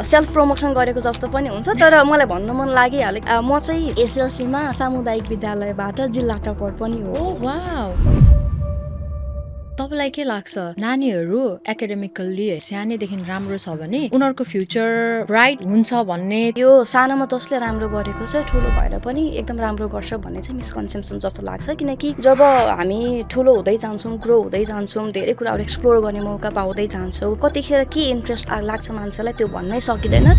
Self promotion गरेको जस्तो पनि हुन्छ तर मलाई भन्न मन लागिहाल्यो म चाहिँ एसएलसीमा सामुदायिक विद्यालयबाट जिल्ला टपर पनि हो वाउ तपाईलाई के लाग्छ नानीहरू एकाडेमिकली सानैदेखि राम्रो छ भने उनीहरूको फ्युचर ब्राइट हुन्छ भन्ने यो सानोमा जसले राम्रो गरेको छ ठुलो भएर पनि एकदम राम्रो गर्छ भन्ने चाहिँ मिसकन्सेप्सन जस्तो लाग्छ किनकि जब हामी ठुलो हुँदै जान्छौँ ग्रो हुँदै जान्छौँ धेरै कुराहरू एक्सप्लोर गर्ने मौका पाउँदै जान्छौँ कतिखेर के इन्ट्रेस्ट लाग्छ मान्छेलाई त्यो भन्नै सकिँदैन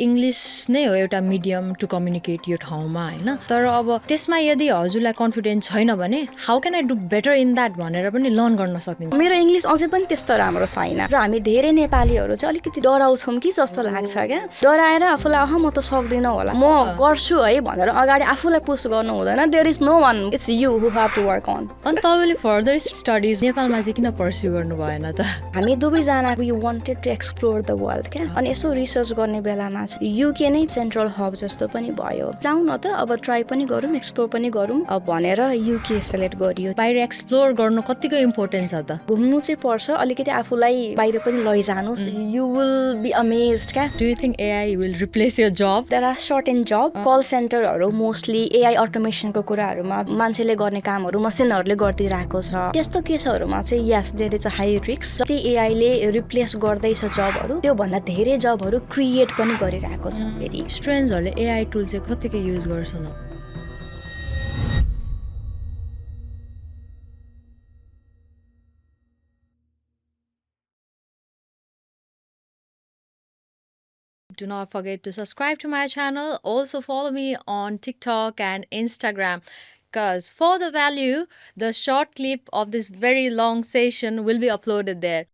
इङ्ग्लिस नै हो एउटा मिडियम टु कम्युनिकेट यो ठाउँमा होइन तर अब त्यसमा यदि हजुरलाई कन्फिडेन्स छैन भने how can I do better in that भनेर पनि लर्न गर्न सकिन्छ मेरो इङ्ग्लिस अझै पनि त्यस्तो राम्रो छैन र हामी धेरै नेपालीहरू चाहिँ अलिकति डराउँछौँ कि जस्तो लाग्छ क्या डराएर आफूलाई म त सक्दिनँ होला म गर्छु है भनेर अगाडि आफूलाई पुस गर्नु हुँदैन there is no one it's you who have to work on अनि तपाईँले फर्दर स्टडिज नेपालमा चाहिँ किन पर्स्यु गर्नु भएन त हामी दुवैजना we wanted to explore the world क्या अनि यसो रिसर्च गर्ने बेलामा युके नै सेन्ट्रल हब जस्तो पनि भयो जाउँ न त अब ट्राई पनि गरौँ एक्सप्लोर पनि गरौँ भनेर युके सेलेक्ट गरियो बाहिर एक्सप्लोर गर्नु कतिको इम्पोर्टेन्ट छ त घुम्नु चाहिँ पर्छ अलिकति आफूलाई बाहिर पनि लैजानुहोस् यु विल बी अमेज्ड क्या do you think AI will replace your job there are certain job call सेन्टरहरू मोस्टली एआई अटोमेसनको कुराहरूमा मान्छेले गर्ने कामहरू मसिनहरूले गरिदिरहेको छ त्यस्तो केसहरूमा चाहिँ yes there is a high risk जति एआईले रिप्लेस गर्दैछ जबहरू त्योभन्दा धेरै जबहरू क्रिएट पनि गरिरहेको छ फेरि स्टुडेन्ट्सहरूले एआई टुल चाहिँ कतिको युज गर्छन् Do not forget to subscribe to my channel. Also follow me on TikTok and Instagram. Because for the value, the short clip of this very long session will be uploaded there.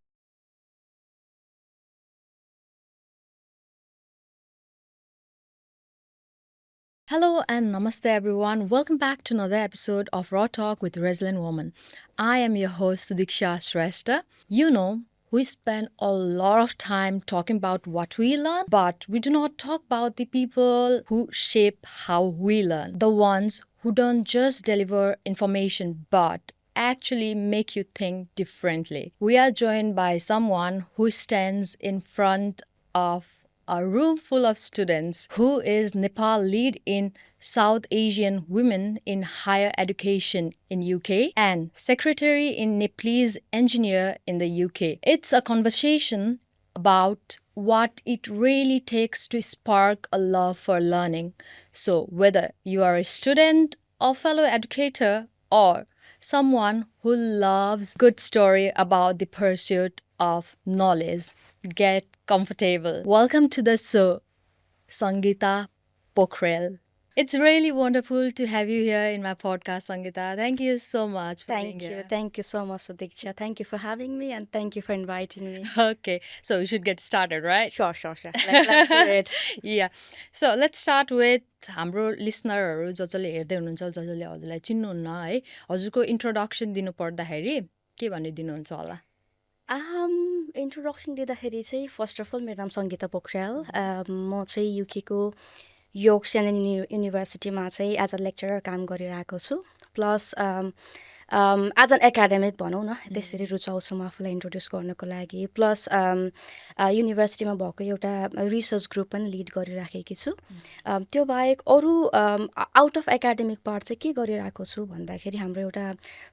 Hello and namaste everyone. Welcome back to another episode of Raw Talk with Resilient Woman. I am your host Sudiksha Shrestha. You know, we spend a lot of time talking about what we learn, but we do not talk about the people who shape how we learn. The ones who don't just deliver information but actually make you think differently. We are joined by someone who stands in front of a room full of students who is Nepal lead in South Asian Women in Higher Education in UK and secretary in Nepalese Engineer in the UK. It's a conversation about what it really takes to spark a love for learning. So whether you are a student or fellow educator or someone who loves good story about the pursuit of knowledge, get comfortable. Welcome to the show, Sangeeta Pokhrel. It's really wonderful to have you here in my podcast, Sangeeta. Thank you so much for being here. Thank you so much Sudiksha. Thank you for having me and thank you for inviting me. Okay, so we should get started, right? Sure. Let's do it. Yeah. So let's start with हाम्रो लिसनरहरू जसले हेर्दै हुनुहुन्छ जसले हजुरलाई चिन्नुहुन्न है हजुरको introduction दिनु पर्दाखेरि के भन्ने दिनुहुन्छ होला इन्ट्रोडक्सन दिँदाखेरि चाहिँ फर्स्ट अफ अल मेरो नाम सङ्गीता पोखरेल म चाहिँ युकेको योर्क सेनन युनिभर्सिटीमा चाहिँ एज अ लेक्चरर काम गरिरहेको छु प्लस एज एन एकाडेमिक भनौँ न त्यसरी रुचाउँछु म आफूलाई इन्ट्रोड्युस गर्नको लागि प्लस युनिभर्सिटीमा भएको एउटा रिसर्च ग्रुप पनि लिड गरिराखेकी छु त्यो बाहेक अरू आउट अफ एकाडेमिक पार्ट चाहिँ के गरिरहेको छु भन्दाखेरि हाम्रो एउटा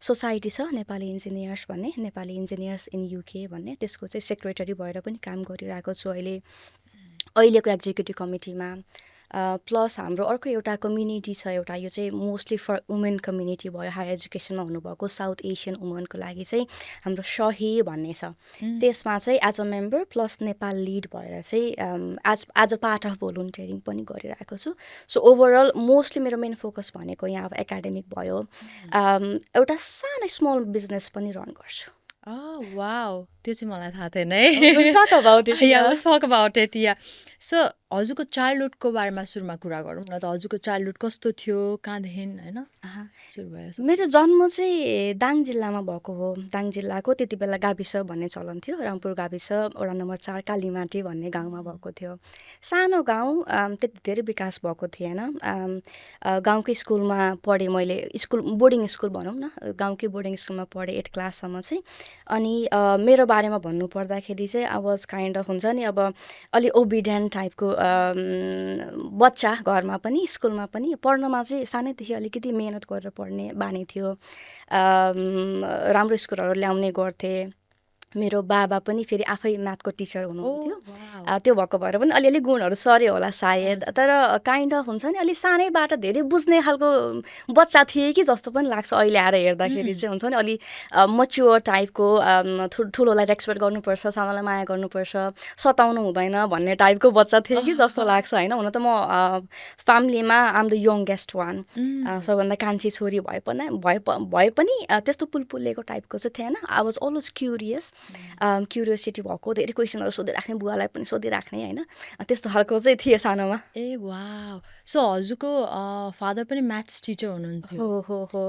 सोसाइटी छ नेपाली इन्जिनियर्स भन्ने नेपाली इन्जिनियर्स इन युके भन्ने त्यसको चाहिँ सेक्रेटरी भएर पनि काम गरिरहेको छु अहिलेको एक्जिक्युटिभ कमिटीमा प्लस हाम्रो अर्को एउटा कम्युनिटी छ एउटा यो चाहिँ मोस्टली फर वुमेन कम्युनिटी भयो हायर एजुकेसनमा हुनुभएको साउथ एसियन वुमनको लागि चाहिँ हाम्रो सही भन्ने छ त्यसमा चाहिँ as a member plus Nepal lead भएर चाहिँ as a part of volunteering पनि गरिरहेको छु सो ओभरअल मोस्टली मेरो मेन फोकस भनेको यहाँ अब एकाडेमिक भयो एउटा सानो स्मल बिजनेस पनि रन गर्छु वाउ त्यो चाहिँ मलाई थाहा थिएन है We'll talk about it. Yeah, let's talk about it. Yeah. So हजुरको चाइल्डहुडको बारेमा सुरुमा कुरा गरौँ न त हजुरको चाइल्डहुड कस्तो थियो कहाँदेखि होइन आहा। सुरु भयो सब मेरो जन्म चाहिँ दाङ जिल्लामा भएको हो। दाङ जिल्लाको त्यति बेला गाविस भन्ने चलन थियो। रामपुर गाविस वडा नम्बर 4 कालीमाटी भन्ने गाउँमा भएको थियो। सानो गाउँ, त्यति धेरै विकास भएको थिएन। गाउँकै स्कुलमा पढेँ मैले, स्कुल बोर्डिङ स्कुल भनौँ न, गाउँकै बोर्डिङ स्कुलमा पढेँ 8 क्लाससम्म चाहिँ। अनि मेरो बारेमा भन्नुपर्दाखेरि चाहिँ आई वाज काइन्ड अफ हुन्छ नि अब अलि ओबिडियन्ट टाइपको बच्चा, घरमा पनि स्कुलमा पनि। पढ्नमा चाहिँ सानैदेखि अलिकति मेहनत गरेर पढ्ने बानी थियो। राम्रो स्कोरहरू ल्याउने गर्थेँ। मेरो बाबा पनि फेरि आफै म्याथको टिचर हुनुहुन्थ्यो। वाउ त्यो भएको भएर पनि अलिअलि गुणहरू सर्यो होला सायद। हजुर तर काइन्ड अफ हुन्छ नि अलि सानैबाट धेरै बुझ्ने खालको बच्चा थिएँ कि जस्तो पनि लाग्छ अहिले आएर हेर्दाखेरि चाहिँ। हुन्छ नि अलि मच्योर टाइपको, ठुलोलाई रेस्पेक्ट गर्नुपर्छ, सानोलाई माया गर्नुपर्छ, सताउनु हुँदैन भन्ने टाइपको बच्चा थिएँ कि जस्तो लाग्छ होइन। हुन त म फ्यामिलीमा आम द यङ्गेस्ट वान, सबभन्दा कान्छी छोरी भए पनि त्यस्तो पुलपुलेको टाइपको चाहिँ थिएन। I was always curious, curiosity भएको, धेरै क्वेसनहरू सोधिराख्ने, बुवालाई पनि सोधिराख्ने होइन, त्यस्तो खालको चाहिँ थिएँ सानोमा। ए वाउ सो हजुरको फादर पनि म्याथ्स टिचर हुनुहुन्थ्यो हो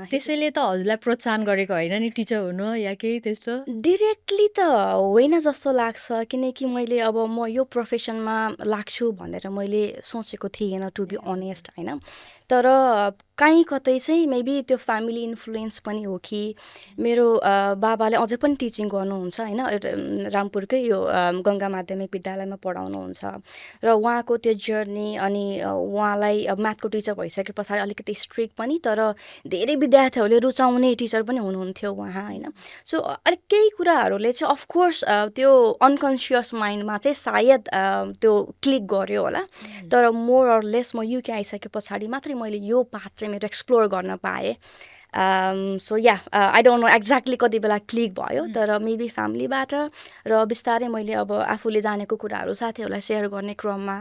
त्यसैले त हजुरलाई प्रोत्साहन गरेको होइन नि टिचर हुनु या केही त्यस्तो डिरेक्टली त होइन जस्तो लाग्छ, किनकि मैले अब म यो प्रोफेसनमा लाग्छु भनेर मैले सोचेको थिएन टु बी अनेस्ट होइन। तर कहीँ कतै चाहिँ मेबी त्यो फ्यामिली इन्फ्लुएन्स पनि हो कि मेरो बाबाले अझै पनि टिचिङ गर्नुहुन्छ होइन, रामपुरकै यो गङ्गा माध्यमिक विद्यालयमा पढाउनुहुन्छ। र उहाँको त्यो जर्नी अनि उहाँलाई म्याथको टिचर भइसके पछाडि अलिकति स्ट्रिक्ट पनि, तर धेरै विद्यार्थीहरूले रुचाउने टिचर पनि हुनुहुन्थ्यो उहाँ होइन। सो अलिक केही कुराहरूले चाहिँ अफकोर्स त्यो अनकन्सियस माइन्डमा चाहिँ सायद त्यो क्लिक गर्यो होला। तर मोर अर लेस म युके आइसके पछाडि मात्रै मैले यो पार्ट चाहिँ मेरो एक्सप्लोर गर्न पाएँ। So yeah I don't no exactly कति बेला क्लिक भयो, तर मेबी फ्यामिलीबाट र बिस्तारै मैले अब आफूले जानेको कुराहरू साथीहरूलाई सेयर गर्ने क्रममा,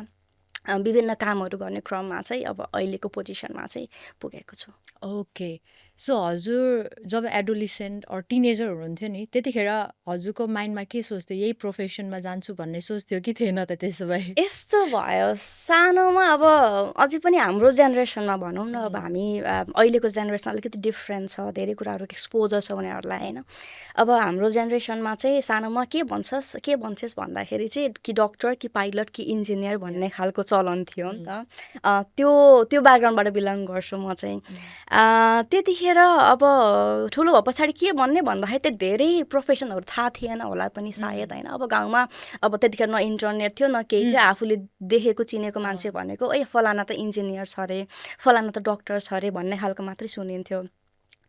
विभिन्न कामहरू गर्ने क्रममा चाहिँ अब अहिलेको पोजिसनमा चाहिँ पुगेको छु। ओके सो हजुर जब एडोलिसेन्ट अर टिनेजर हुनुहुन्थ्यो नि त्यतिखेर हजुरको माइन्डमा के सोच्थ्यो यही प्रोफेसनमा जान्छु भन्ने सोच्थ्यो कि थिएन त त्यसो भए यस्तो भयो सानोमा, अब अझै पनि हाम्रो जेनेरेसनमा भनौँ न, अब हामी अहिलेको जेनेरेसन अलिकति डिफ्रेन्ट छ, धेरै कुराहरू एक्सपोजर छ उनीहरूलाई होइन। अब हाम्रो जेनेरेसनमा चाहिँ सानोमा के भन्छस् भन्दाखेरि चाहिँ कि डक्टर कि पाइलट कि इन्जिनियर भन्ने खालको चलन थियो नि त। त्यो ब्याकग्राउन्डबाट बिलङ गर्छु म चाहिँ। त्यतिखेर अब ठुलो भए पछाडि के भन्ने भन्दाखेरि त्यो धेरै प्रोफेसनहरू थाहा थिएन होला पनि सायद होइन। अब गाउँमा अब त्यतिखेर न इन्टरनेट थियो न केही थियो, आफूले देखेको चिनेको मान्छे भनेको फलाना त इन्जिनियर छ अरे, फलाना त डक्टर छ अरे भन्ने खालको मात्रै सुनिन्थ्यो।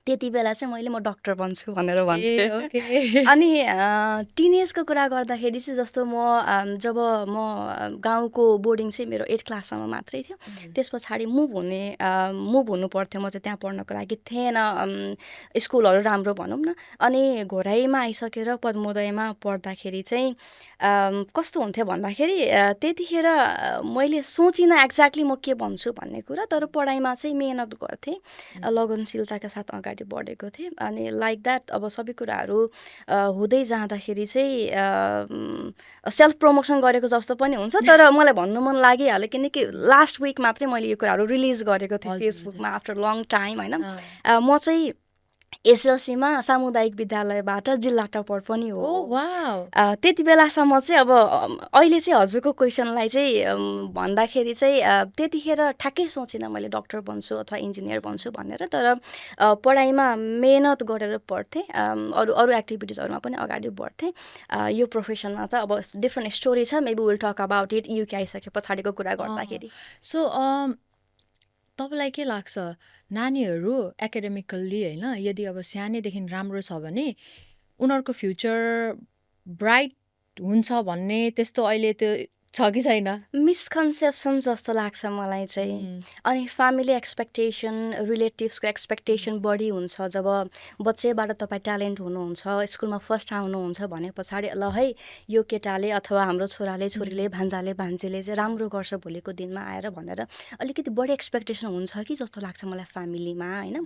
त्यति बेला चाहिँ मैले म डक्टर बन्छु भनेर भन्थेँ। ओके अनि टिनेजको कुरा गर्दाखेरि चाहिँ जस्तो जब म गाउँको बोर्डिङ चाहिँ मेरो 8 क्लाससम्म मात्रै थियो। त्यस पछाडि मुभ हुनु पर्थ्यो, म चाहिँ त्यहाँ पढ्नको लागि थिएन, स्कुलहरू राम्रो भनौँ न। अनि घोराइमा आइसकेर पद्मोदयमा पढ्दाखेरि चाहिँ कस्तो हुन्थ्यो भन्दाखेरि त्यतिखेर मैले सोचिनँ एक्ज्याक्टली म के भन्छु भन्ने कुरा, तर पढाइमा चाहिँ मेहनत गर्थेँ, लगनशीलताका साथ अगाडि बढेको थिएँ। अनि लाइक द्याट अब सबै कुराहरू हुँदै जाँदाखेरि चाहिँ सेल्फ प्रमोसन गरेको जस्तो पनि हुन्छ, तर मलाई भन्नु मन लागिहाल्यो किनकि लास्ट विक मात्रै मैले यो कुराहरू रिलिज गरेको थिएँ फेसबुकमा आफ्टर लङ टाइम होइन। म चाहिँ एसएलसीमा सामुदायिक विद्यालयबाट जिल्ला टपर पनि हो। त्यति बेलासम्म चाहिँ अब अहिले चाहिँ हजुरको क्वेसनलाई चाहिँ भन्दाखेरि चाहिँ त्यतिखेर ठ्याक्कै सोचिनँ मैले डक्टर बन्छु अथवा इन्जिनियर बन्छु भनेर। तर पढाइमा मेहनत गरेर पढ्थेँ, अरू एक्टिभिटिजहरूमा पनि अगाडि बढ्थेँ। यो प्रोफेसनमा त अब डिफ्रेन्ट स्टोरी छ, maybe will talk about it UK आइसके पछाडिको कुरा गर्दाखेरि। सो तपाईँलाई के लाग्छ नानीहरू एकाडेमिकल्ली होइन यदि अब सानैदेखि राम्रो छ भने उनीहरूको फ्युचर ब्राइट हुन्छ भन्ने त्यस्तो अहिले त्यो छ कि छैन? मिसकन्सेप्सन जस्तो लाग्छ मलाई चाहिँ। अनि फ्यामिली एक्सपेक्टेसन, रिलेटिभ्सको एक्सपेक्टेसन बढी हुन्छ। जब बच्चैबाट तपाईँ ट्यालेन्ट हुनुहुन्छ, स्कुलमा फर्स्ट आउनुहुन्छ भने पछाडि ल है यो केटाले अथवा हाम्रो छोराले छोरीले भान्जाले भान्जीले चाहिँ राम्रो गर्छ भोलिको दिनमा आएर भनेर अलिकति बढी एक्सपेक्टेसन हुन्छ कि जस्तो लाग्छ मलाई फ्यामिलीमा होइन।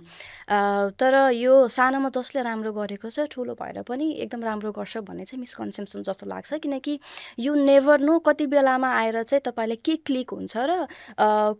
तर यो सानोमा जसले राम्रो गरेको छ ठुलो भएर पनि एकदम राम्रो गर्छ भन्ने चाहिँ मिसकन्सेप्सन जस्तो लाग्छ, किनकि यु नेभर नो कति बेला बेलामा आएर चाहिँ तपाईँलाई के क्लिक हुन्छ र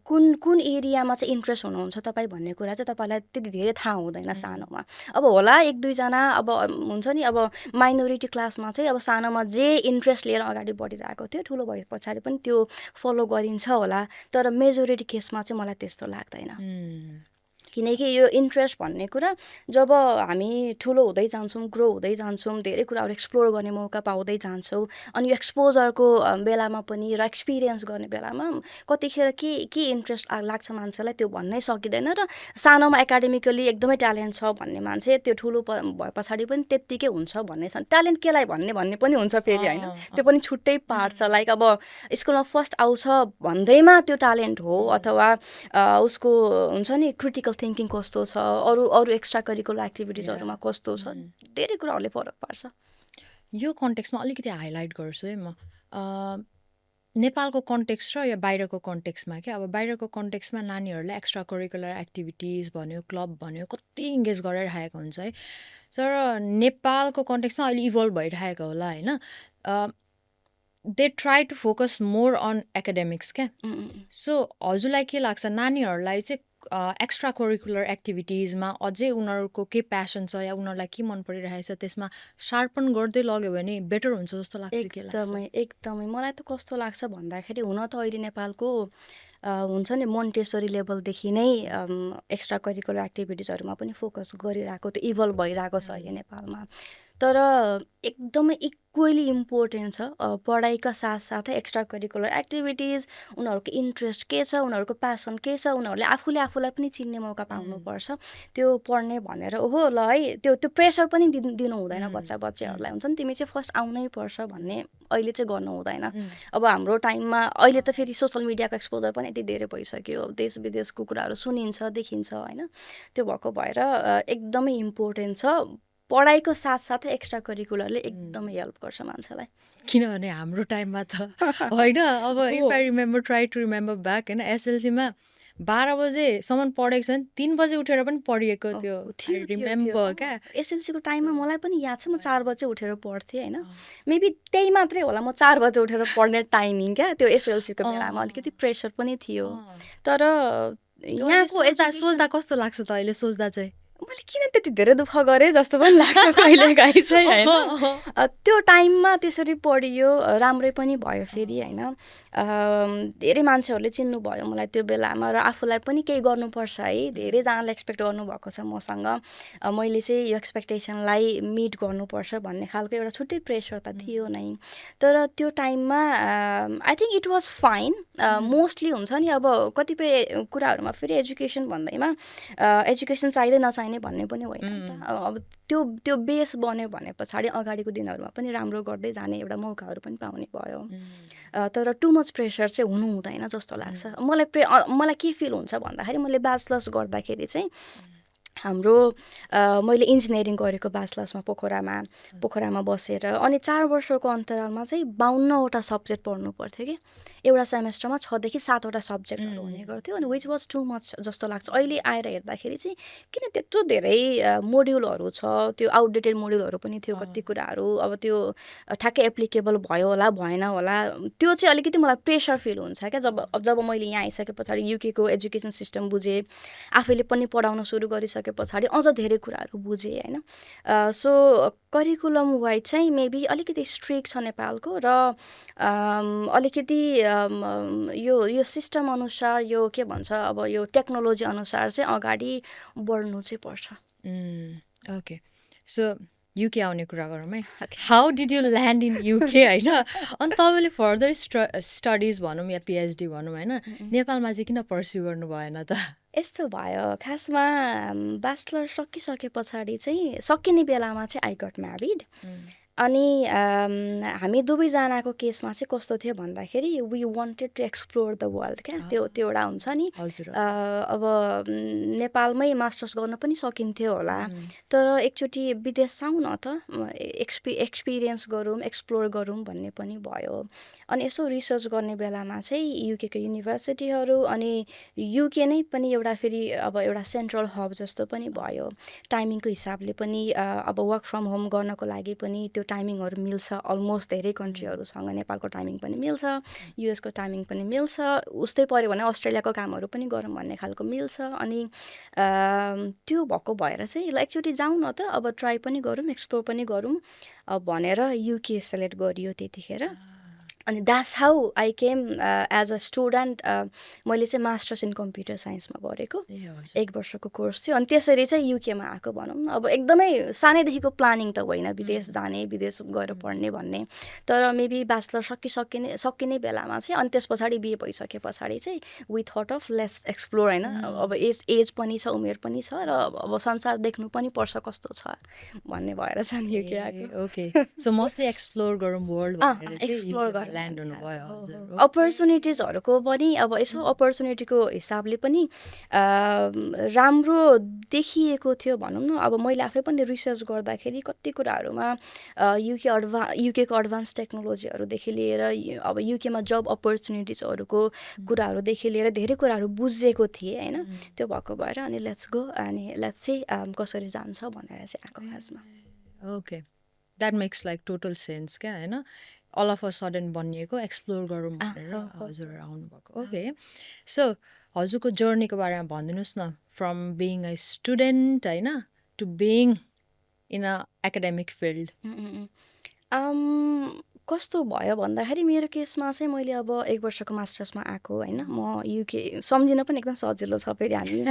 कुन कुन एरियामा चाहिँ इन्ट्रेस्ट हुनुहुन्छ तपाईँ भन्ने कुरा चाहिँ तपाईँलाई त्यति धेरै थाहा हुँदैन सानोमा। अब होला 1-2जना अब हुन्छ नि, अब माइनोरिटी क्लासमा चाहिँ अब सानोमा जे इन्ट्रेस्ट लिएर अगाडि बढिरहेको थियो ठुलो भए पछाडि पनि त्यो फलो गरिन्छ होला, तर मेजोरिटी केसमा चाहिँ मलाई त्यस्तो लाग्दैन। किनकि यो इन्ट्रेस्ट भन्ने कुरा जब हामी ठुलो हुँदै जान्छौँ, ग्रो हुँदै जान्छौँ, धेरै कुराहरू एक्सप्लोर गर्ने मौका पाउँदै जान्छौँ, अनि यो एक्सपोजरको बेलामा पनि र एक्सपिरियन्स गर्ने बेलामा कतिखेर के इन्ट्रेस्ट लाग्छ मान्छेलाई त्यो भन्नै सकिँदैन। र सानोमा एकाडेमिकली एकदमै ट्यालेन्ट छ भन्ने मान्छे त्यो ठुलो भए पछाडि पनि त्यत्तिकै हुन्छ भन्ने छ। ट्यालेन्ट केलाई भन्ने पनि हुन्छ फेरि, होइन, त्यो पनि छुट्टै पार्ट छ। लाइक अब स्कुलमा फर्स्ट आउँछ भन्दैमा त्यो ट्यालेन्ट हो, अथवा उसको हुन्छ नि क्रिटिकल थिङ्किङ कस्तो छ, अरू एक्स्ट्रा करिकुलर एक्टिभिटिजहरूमा कस्तो छ, धेरै कुराहरूले फरक पार्छ। यो कन्टेक्स्टमा अलिकति हाइलाइट गर्छु है म। नेपालको कन्टेक्स्ट र या बाहिरको कन्टेक्स्टमा क्या, अब बाहिरको कन्टेक्स्टमा नानीहरूलाई एक्स्ट्रा करिकुलर एक्टिभिटिज भन्यो, क्लब भन्यो, कति इङ्गेज गरिरहेको हुन्छ है। तर नेपालको कन्टेक्स्टमा अहिले इभल्भ भइरहेको होला होइन। They try to focus more on academics क्या। सो हजुरलाई के लाग्छ, नानीहरूलाई चाहिँ एक्स्ट्रा करिकुलर एक्टिभिटिजमा अझै उनीहरूको के प्यासन छ या उनीहरूलाई के मन परिरहेछ त्यसमा सार्पन गर्दै लग्यो भने बेटर हुन्छ जस्तो लाग्छ? एकदमै एकदमै मलाई त कस्तो लाग्छ भन्दाखेरि, हुन त अहिले नेपालको हुन्छ नि मोन्टेसरी लेभलदेखि नै एक्स्ट्रा करिकुलर एक्टिभिटिजहरूमा पनि फोकस गरिरहेको, त्यो इभल्भ भइरहेको छ अहिले नेपालमा। तर एकदमै इक्वली इम्पोर्टेन्ट छ पढाइका साथसाथै एक्स्ट्रा करिकुलर एक्टिभिटिज, उनीहरूको इन्ट्रेस्ट के छ, उनीहरूको प्यासन के छ, उनीहरूले आफूलाई पनि चिन्ने मौका पाउनुपर्छ। त्यो पढ्ने भनेर ओहो ल है त्यो प्रेसर पनि दिनु हुँदैन बच्चाहरूलाई, हुन्छ नि तिमी चाहिँ फर्स्ट आउनै पर्छ भन्ने अहिले चाहिँ गर्नु हुँदैन। अब हाम्रो टाइममा अहिले त फेरि सोसल मिडियाको एक्सपोजर पनि यति धेरै भइसक्यो, देश विदेशको कुराहरू सुनिन्छ देखिन्छ होइन। त्यो भएको भएर एकदमै इम्पोर्टेन्ट छ, पढाइको साथसाथै एक्स्ट्रा करिकुलरले एकदमै हेल्प गर्छ मान्छेलाई। किनभने हाम्रो टाइममा त होइन, अब if I remember, try to remember back होइन, एसएलसीमा 12 बजेसम्म पढेको छ भने 3 बजे उठेर पनि पढिएको थियो, रिमेम्बर क्या। एसएलसीको टाइममा मलाई पनि याद छ, म 4 बजे उठेर पढ्थेँ होइन। मेबी त्यही मात्रै होला म 4 बजे उठेर पढ्ने टाइमिङ क्या, त्यो एसएलसीको बेलामा अलिकति प्रेसर पनि थियो। तर यहाँको सोच्दा कस्तो लाग्छ त अहिले सोच्दा चाहिँ, मैले किन त्यति धेरै दुःख गरेँ जस्तो पनि लाग्छ कहिलेकाहीँ चाहिँ होइन। त्यो टाइममा त्यसरी पढियो, राम्रै पनि भयो फेरि होइन। धेरै मान्छेहरूले चिन्नुभयो मलाई त्यो बेलामा, र आफूलाई पनि केही गर्नुपर्छ है, धेरैजनाले एक्सपेक्ट गर्नुभएको छ मसँग, मैले चाहिँ यो एक्सपेक्टेसनलाई मिट गर्नुपर्छ भन्ने खालको एउटा छुट्टै प्रेसर त थियो नै। तर त्यो टाइममा I think it was fine. Mostly हुन्छ नि अब कतिपय कुराहरूमा फेरि एजुकेसन भन्दैमा एजुकेसन चाहिँदै नचाहिने भन्ने पनि होइन नि त। अब त्यो बेस बन्यो भने पछाडि अगाडिको दिनहरूमा पनि राम्रो गर्दै जाने एउटा मौकाहरू पनि पाउने भयो। तर टु मच प्रेसर चाहिँ हुनु हुँदैन जस्तो लाग्छ मलाई। के फिल हुन्छ भन्दाखेरि, मैले ब्याचलर्स गर्दाखेरि चाहिँ हाम्रो मैले इन्जिनियरिङ गरेको ब्याचलर्समा पोखरामा बसेर, अनि 4 वर्षको अन्तरालमा चाहिँ 52वटा सब्जेक्ट पढ्नु पर्थ्यो कि। एउटा सेमेस्टरमा 6 देखि 7वटा सब्जेक्टहरू हुने गर्थ्यो, अनि विच वाज टु मच जस्तो लाग्छ। अहिले आएर हेर्दाखेरि चाहिँ किन त्यत्रो धेरै मोड्युलहरू छ, त्यो आउटडेटेड मोड्युलहरू पनि थियो कति कुराहरू, अब त्यो ठ्याक्कै एप्लिकेबल भयो होला भएन होला, त्यो चाहिँ अलिकति मलाई प्रेसर फिल हुन्छ क्या। जब मैले यहाँ आइसके पछाडि युकेको एजुकेसन सिस्टम बुझेँ, आफैले पनि पढाउन सुरु गरिसके पछाडि अझ धेरै कुराहरू बुझेँ होइन। सो करिकुलम वाइज चाहिँ मेबी अलिकति स्ट्रिक्ट छ नेपालको, र अलिकति यो सिस्टम अनुसार, यो के भन्छ अब यो टेक्नोलोजी अनुसार चाहिँ अगाडि बढ्नु चाहिँ पर्छ। ओके, सो युके आउने कुरा गरौँ है। How did you land in UK होइन, अनि तपाईँले फर्दर स्टडिज भनौँ या पिएचडी भनौँ होइन, नेपालमा चाहिँ किन पर्स्यु गर्नु भएन त? यस्तो भयो, खासमा ब्याचलर सकिसके पछाडि चाहिँ सकिने बेलामा चाहिँ आई गट म्यारिड। अनि हामी दुवैजनाको केसमा चाहिँ कस्तो थियो भन्दाखेरि, we wanted to explore the world क्या। त्यो एउटा हुन्छ नि, अब नेपालमै मास्टर्स गर्न पनि सकिन्थ्यो होला, तर एकचोटि विदेश जाउँ न त, एक्सपिरियन्स गरौँ, एक्सप्लोर गरौँ भन्ने पनि भयो। अनि यसो रिसर्च गर्ने बेलामा चाहिँ युकेको युनिभर्सिटीहरू, अनि युके नै पनि एउटा फेरि अब एउटा सेन्ट्रल हब जस्तो पनि भयो। टाइमिङको हिसाबले पनि अब वर्क फ्रम होम गर्नको लागि पनि त्यो त्यो टाइमिङहरू मिल्छ अलमोस्ट धेरै कन्ट्रीहरूसँग नेपालको टाइमिङ पनि मिल्छ युएसको टाइमिङ पनि मिल्छ उस्तै पऱ्यो भने अस्ट्रेलियाको कामहरू पनि गरौँ भन्ने खालको मिल्छ अनि त्यो भएको भएर चाहिँ ल एकचोटि जाउँ न त अब ट्राई पनि गरौँ एक्सप्लोर पनि गरौँ भनेर युके सेलेक्ट गरियो त्यतिखेर अनि that's how I came as a student मैले चाहिँ मास्टर्स इन कम्प्युटर साइन्समा गरेको 1 वर्षको कोर्स थियो अनि त्यसरी चाहिँ युकेमा आएको भनौँ न अब एकदमै सानैदेखिको प्लानिङ त होइन विदेश जाने विदेश गएर पढ्ने भन्ने तर मेबी ब्याचलर सकिने बेलामा चाहिँ अनि त्यस पछाडि बिहे भइसके पछाडि चाहिँ we thought of let's explore होइन अब एज पनि छ उमेर पनि छ र अब संसार देख्नु पनि पर्छ कस्तो छ भन्ने भएर चाहिँ युके आएको ओके सो मस्टली एक्सप्लोर गरौँ वर्ल्ड एक्सप्लोर ल्यान्ड हुनुभयो अपर्च्युनिटिजहरूको पनि अब यसो अपर्च्युनिटीको हिसाबले पनि राम्रो देखिएको थियो भनौँ न अब मैले आफै पनि रिसर्च गर्दाखेरि कति कुराहरूमा युकेको एडभान्स टेक्नोलोजीहरूदेखि लिएर अब युकेमा जब अपर्च्युनिटिजहरूको कुराहरूदेखि लिएर धेरै कुराहरू बुझेको थिएँ होइन त्यो भएको भएर अनि लेट्स गो अनि लेट्स चाहिँ कसरी जान्छ भनेर चाहिँ आएको खासमा okay that makes like total sense क्या होइन अल अफ अ सडन बनिएको एक्सप्लोर गरौँ भनेर हजुर आउनुभएको ओके सो हजुरको जर्नीको बारेमा भनिदिनुहोस् न फ्रम बिङ अ स्टुडेन्ट होइन to being in a academic field कस्तो भयो भन्दाखेरि मेरो केसमा चाहिँ मैले अब 1 वर्षको मास्टर्समा आएको होइन म युके सम्झिन पनि एकदम सजिलो छ फेरि हामी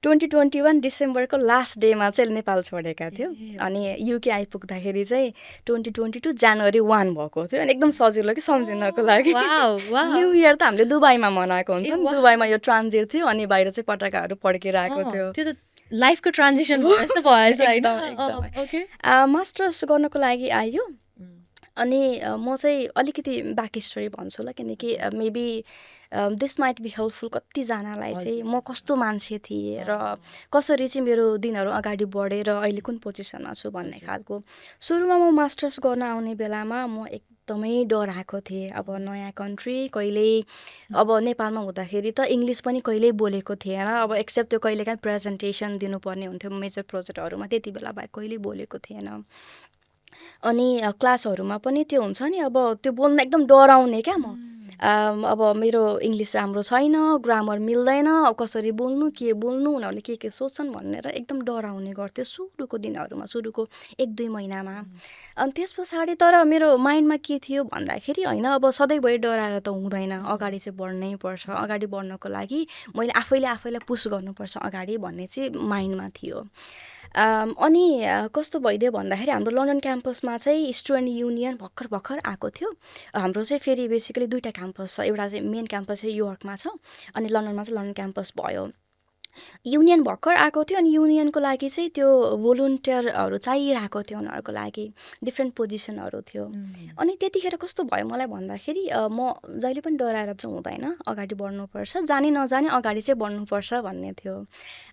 2021 डिसेम्बरको लास्ट डेमा चाहिँ नेपाल छोडेका थियौँ अनि युके आइपुग्दाखेरि चाहिँ 2022 जनवरी 1 भएको थियो अनि एकदम सजिलो कि सम्झिनको लागि न्यू इयर त हामीले दुबईमा मनाएको हुन्छ नि दुबईमा यो ट्रान्जिट थियो अनि बाहिर चाहिँ पटाकाहरू पड्केर आएको थियो त्यो त लाइफको ट्रान्जिसन जस्तो भएछ होइन मास्टर्स गर्नको लागि आयो अनि म चाहिँ अलिकति ब्याक स्टोरी भन्छु ल किनकि maybe this might be helpful कतिजनालाई चाहिँ म कस्तो मान्छे थिएँ र कसरी चाहिँ मेरो दिनहरू अगाडि बढेर अहिले कुन पोजिसनमा छु भन्ने खालको सुरुमा म मास्टर्स गर्न आउने बेलामा म एकदमै डराएको थिएँ अब नयाँ कन्ट्री कहिल्यै अब नेपालमा हुँदाखेरि त इङ्ग्लिस पनि कहिल्यै बोलेको थिएन अब एक्सेप्ट त्यो कहिलेकाहीँ प्रेजेन्टेसन दिनुपर्ने हुन्थ्यो मेजर प्रोजेक्टहरूमा त्यति बेला बाहेक कहिल्यै बोलेको थिएन अनि क्लासहरूमा पनि त्यो हुन्छ नि अब त्यो बोल्न एकदम डराउने क्या म अब मेरो इङ्ग्लिस राम्रो छैन ग्रामर मिल्दैन अब कसरी बोल्नु उनीहरूले के सोच्छन् भनेर एकदम डराउने गर्थ्यो सुरुको दिनहरूमा सुरुको 1-2 महिनामा अनि त्यस पछाडि तर मेरो माइन्डमा के थियो भन्दाखेरि होइन अब सधैँभरि डराएर त हुँदैन अगाडि चाहिँ बढ्नै पर्छ अगाडि बढ्नको लागि मैले आफैलाई पुस गर्नुपर्छ अगाडि भन्ने चाहिँ माइन्डमा थियो अनि कस्तो भइदियो भन्दाखेरि हाम्रो लन्डन क्याम्पसमा चाहिँ स्टुडेन्ट युनियन भर्खर आएको थियो हाम्रो चाहिँ फेरि बेसिकली 2टा क्याम्पस छ एउटा चाहिँ मेन क्याम्पस चाहिँ योर्कमा छ अनि लन्डनमा चाहिँ लन्डन क्याम्पस भयो युनियन भर्खर आएको थियो अनि युनियनको लागि चाहिँ त्यो भोलुन्टियरहरू चाहिरहेको थियो उनीहरूको लागि डिफ्रेन्ट पोजिसनहरू थियो अनि त्यतिखेर कस्तो भयो मलाई भन्दाखेरि म जहिले पनि डराएर चाहिँ हुँदैन अगाडि बढ्नुपर्छ जाने नजाने अगाडि चाहिँ बढ्नुपर्छ भन्ने थियो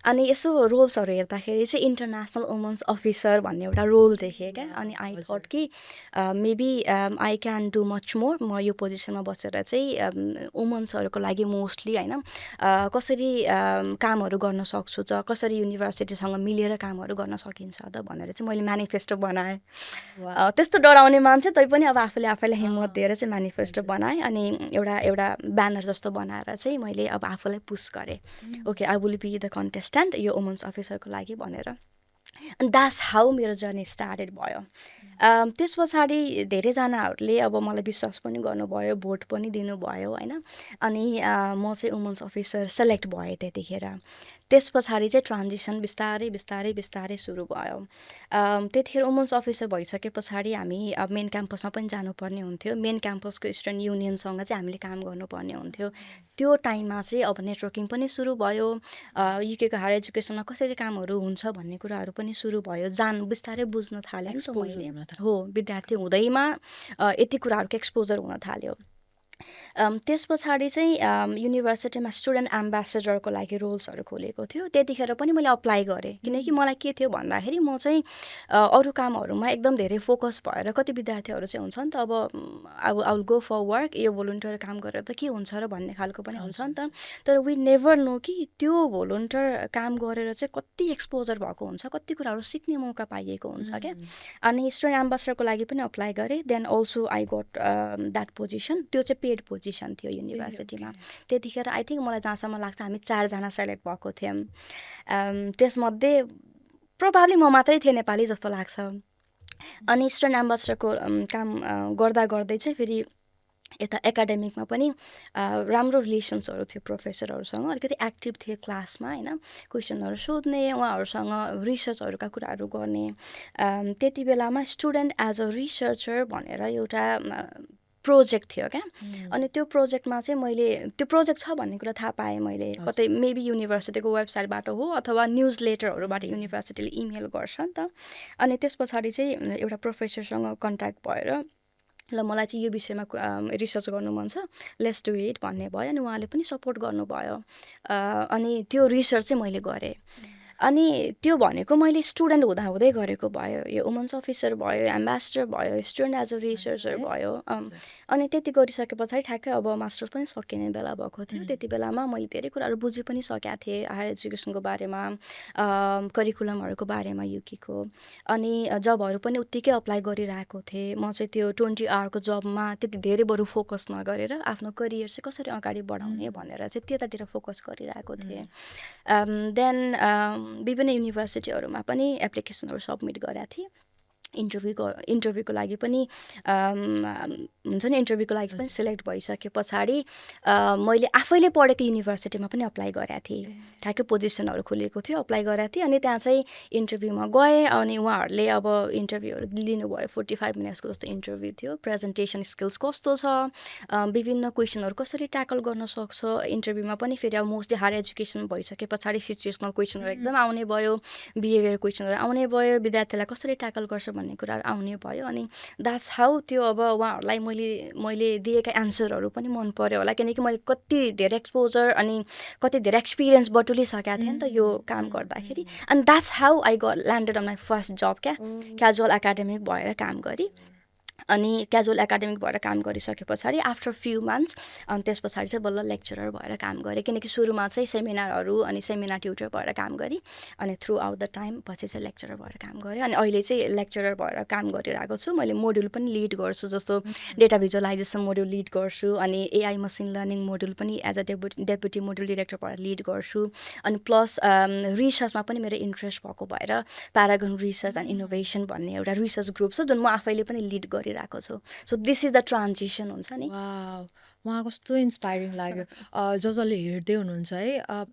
अनि यसो रोल्सहरू हेर्दाखेरि चाहिँ इन्टरनेसनल वुमन्स अफिसर भन्ने एउटा रोल देखेँ क्या अनि आई थट कि maybe I can do much more म यो पोजिसनमा बसेर चाहिँ वुमन्सहरूको लागि मोस्टली होइन कसरी कामहरू गर्न सक्छु त कसरी युनिभर्सिटीसँग मिलेर कामहरू गर्न सकिन्छ त भनेर चाहिँ मैले म्यानिफेस्टो बनाएँ त्यस्तो डराउने मान्छे तैपनि अब आफूलाई हिम्मत दिएर चाहिँ म्यानिफेस्टो बनाएँ अनि एउटा ब्यानर जस्तो बनाएर चाहिँ मैले अब आफूलाई पुस गरेँ okay I will be the contestant यो वुमन्स अफिसरको लागि भनेर अनि द्याट्स हाउ मेरो जर्नी स्टार्टेड भयो त्यस पछाडि धेरैजनाहरूले अब मलाई विश्वास पनि गर्नुभयो भोट पनि दिनुभयो होइन अनि म चाहिँ वुमन्स अफिसर सेलेक्ट भएँ त्यतिखेर त्यस पछाडि चाहिँ ट्रान्जिसन बिस्तारै सुरु भयो त्यतिखेर वुमन्स अफिसर भइसके पछाडि हामी अब मेन क्याम्पसमा पनि जानुपर्ने हुन्थ्यो मेन क्याम्पसको स्टुडेन्ट युनियनसँग चाहिँ हामीले काम गर्नुपर्ने हुन्थ्यो त्यो टाइममा चाहिँ अब नेटवर्किङ पनि सुरु भयो युकेको हायर एजुकेसनमा कसरी कामहरू हुन्छ भन्ने कुराहरू पनि सुरु भयो बिस्तारै बुझ्न थाल्यो हो विद्यार्थी हुँदैमा यति कुराहरूको एक्सपोजर हुन थाल्यो त्यस पछाडि चाहिँ युनिभर्सिटीमा स्टुडेन्ट एम्बेसेडरको लागि रोल्सहरू खोलेको थियो। त्यतिखेर पनि मैले अप्लाई गरेँ, किनकि मलाई के थियो भन्दाखेरि म चाहिँ अरू कामहरूमा एकदम धेरै फोकस भएर, कति विद्यार्थीहरू चाहिँ हुन्छ नि त, अब I will go for work, यो भोलिन्टियर काम गरेर त के हुन्छ र भन्ने खालको पनि हुन्छ नि त। तर वी नेभर नो कि त्यो भोलिन्टियर काम गरेर चाहिँ कति एक्सपोजर भएको हुन्छ, कति कुराहरू सिक्ने मौका पाइएको हुन्छ क्या। अनि स्टुडेन्ट एम्बेसेडरको लागि पनि अप्लाई गरेँ। Then also I got that position. त्यो चाहिँ पेड पोजिसन थियो युनिभर्सिटीमा। त्यतिखेर आई थिङ्क मलाई जहाँसम्म लाग्छ हामी 4 जना सेलेक्ट भएको थियौँ। त्यसमध्ये प्रोबाब्ली म मात्रै थिएँ नेपाली जस्तो लाग्छ। अनि स्टुडेन्ट एम्बेसेडरको काम गर्दा गर्दै चाहिँ फेरि यता एकाडेमिकमा पनि राम्रो रिलेसन्सहरू थियो प्रोफेसरहरूसँग, अलिकति एक्टिभ थिए क्लासमा होइन, क्वेसनहरू सोध्ने, उहाँहरूसँग रिसर्चहरूका कुराहरू गर्ने। त्यति बेलामा स्टुडेन्ट एज अ रिसर्चर भनेर एउटा प्रोजेक्ट थियो क्या। अनि त्यो प्रोजेक्टमा चाहिँ मैले, त्यो प्रोजेक्ट छ भन्ने कुरा थाहा पाएँ मैले कतै मेबी युनिभर्सिटीको वेबसाइटबाट हो अथवा न्युज लेटरहरूबाट युनिभर्सिटीले इमेल गर्छ नि त। अनि त्यस पछाडि चाहिँ एउटा प्रोफेसरसँग कन्ट्याक्ट भएर ल मलाई चाहिँ यो विषयमा रिसर्च गर्नु मन छ, लेट्स डु इट भन्ने भयो। अनि उहाँले पनि सपोर्ट गर्नुभयो। अनि त्यो रिसर्च चाहिँ मैले गरेँ। अनि त्यो भनेको मैले स्टुडेन्ट हुँदाहुँदै गरेको भयो। यो वुमन्स अफिसर भयो, एम्बेसेडर भयो, स्टुडेन्ट एज अ रिसर्चर भयो। अनि त्यति गरिसके पछाडि ठ्याक्कै अब मास्टर्स पनि सकिने बेला भएको थियो। त्यति बेलामा मैले धेरै कुराहरू बुझि पनि सकेका थिएँ हायर एजुकेसनको बारेमा, करिकुलमहरूको बारेमा युकेको। अनि जबहरू पनि उत्तिकै अप्लाई गरिरहेको थिएँ। म चाहिँ त्यो 20 आवरको जबमा त्यति धेरै बरु फोकस नगरेर आफ्नो करियर चाहिँ कसरी अगाडि बढाउने भनेर चाहिँ त्यतातिर फोकस गरिरहेको थिएँ। देन विभिन्न युनिभर्सिटीहरूमा पनि एप्लिकेसनहरू सब्मिट गरेका थिएँ। इन्टरभ्यूको लागि पनि हुन्छ नि, इन्टरभ्यूको लागि पनि सिलेक्ट भइसके पछाडि मैले आफैले पढेको युनिभर्सिटीमा पनि अप्लाई गरेको थिएँ। ठ्याक्कै पोजिसनहरू खुलेको थियो, अप्लाई गरेको थिएँ। अनि त्यहाँ चाहिँ इन्टरभ्यूमा गएँ। अनि उहाँहरूले अब इन्टरभ्यूहरू लिनुभयो। 45 मिनट्सको जस्तो इन्टरभ्यू थियो। प्रेजेन्टेसन स्किल्स कस्तो छ, विभिन्न क्वेसनहरू कसरी ट्याकल गर्न सक्छ। इन्टरभ्यूमा पनि फेरि अब मोस्टली हायर एजुकेसन भइसके पछाडि सिचुएसनल क्वेसनहरू एकदम आउने भयो, बिहेभियर क्वेसनहरू आउने भयो, विद्यार्थीलाई कसरी ट्याकल गर्छ भन्ने कुराहरू आउने भयो। अनि द्याट्स हाउ त्यो अब उहाँहरूलाई मैले दिएका एन्सरहरू पनि मन पर्यो होला, किनकि मैले कति धेरै एक्सपोजर अनि कति धेरै एक्सपिरियन्स बटुलिसकेको थिएँ नि त यो काम गर्दाखेरि। And that's how I got landed on my first जब क्या, क्याजुअल एकाडेमिक भएर काम गरेँ। अनि क्याजुअल एकाडेमिक भएर काम गरिसके पछाडि आफ्टर फ्यु मन्थ्स अनि त्यस पछाडि चाहिँ बल्ल लेक्चरर भएर काम गरेँ। किनकि सुरुमा चाहिँ सेमिनारहरू अनि सेमिनार ट्युटर भएर काम गरेँ। अनि थ्रु आउट द टाइम पछि चाहिँ लेक्चरर भएर काम गरेँ। अनि अहिले चाहिँ लेक्चरर भएर काम गरिरहेको छु। मैले मोड्युल पनि लिड गर्छु, जस्तो डेटा भिजुअलाइजेसन मोड्युल लिड गर्छु। अनि एआई मसिन लर्निङ मोड्युल पनि as a deputy module director भएर लिड गर्छु। अनि प्लस रिसर्चमा पनि मेरो इन्ट्रेस्ट भएको भएर प्यारागन रिसर्च एन्ड इनोभेसन भन्ने एउटा रिसर्च ग्रुप छ जुन म आफैले पनि लिड गरिरहेको छु। So this is the transition हुन्छ नि। उहाँ कस्तो इन्सपाइरिङ लाग्यो। जसले हेर्दै हुनुहुन्छ है,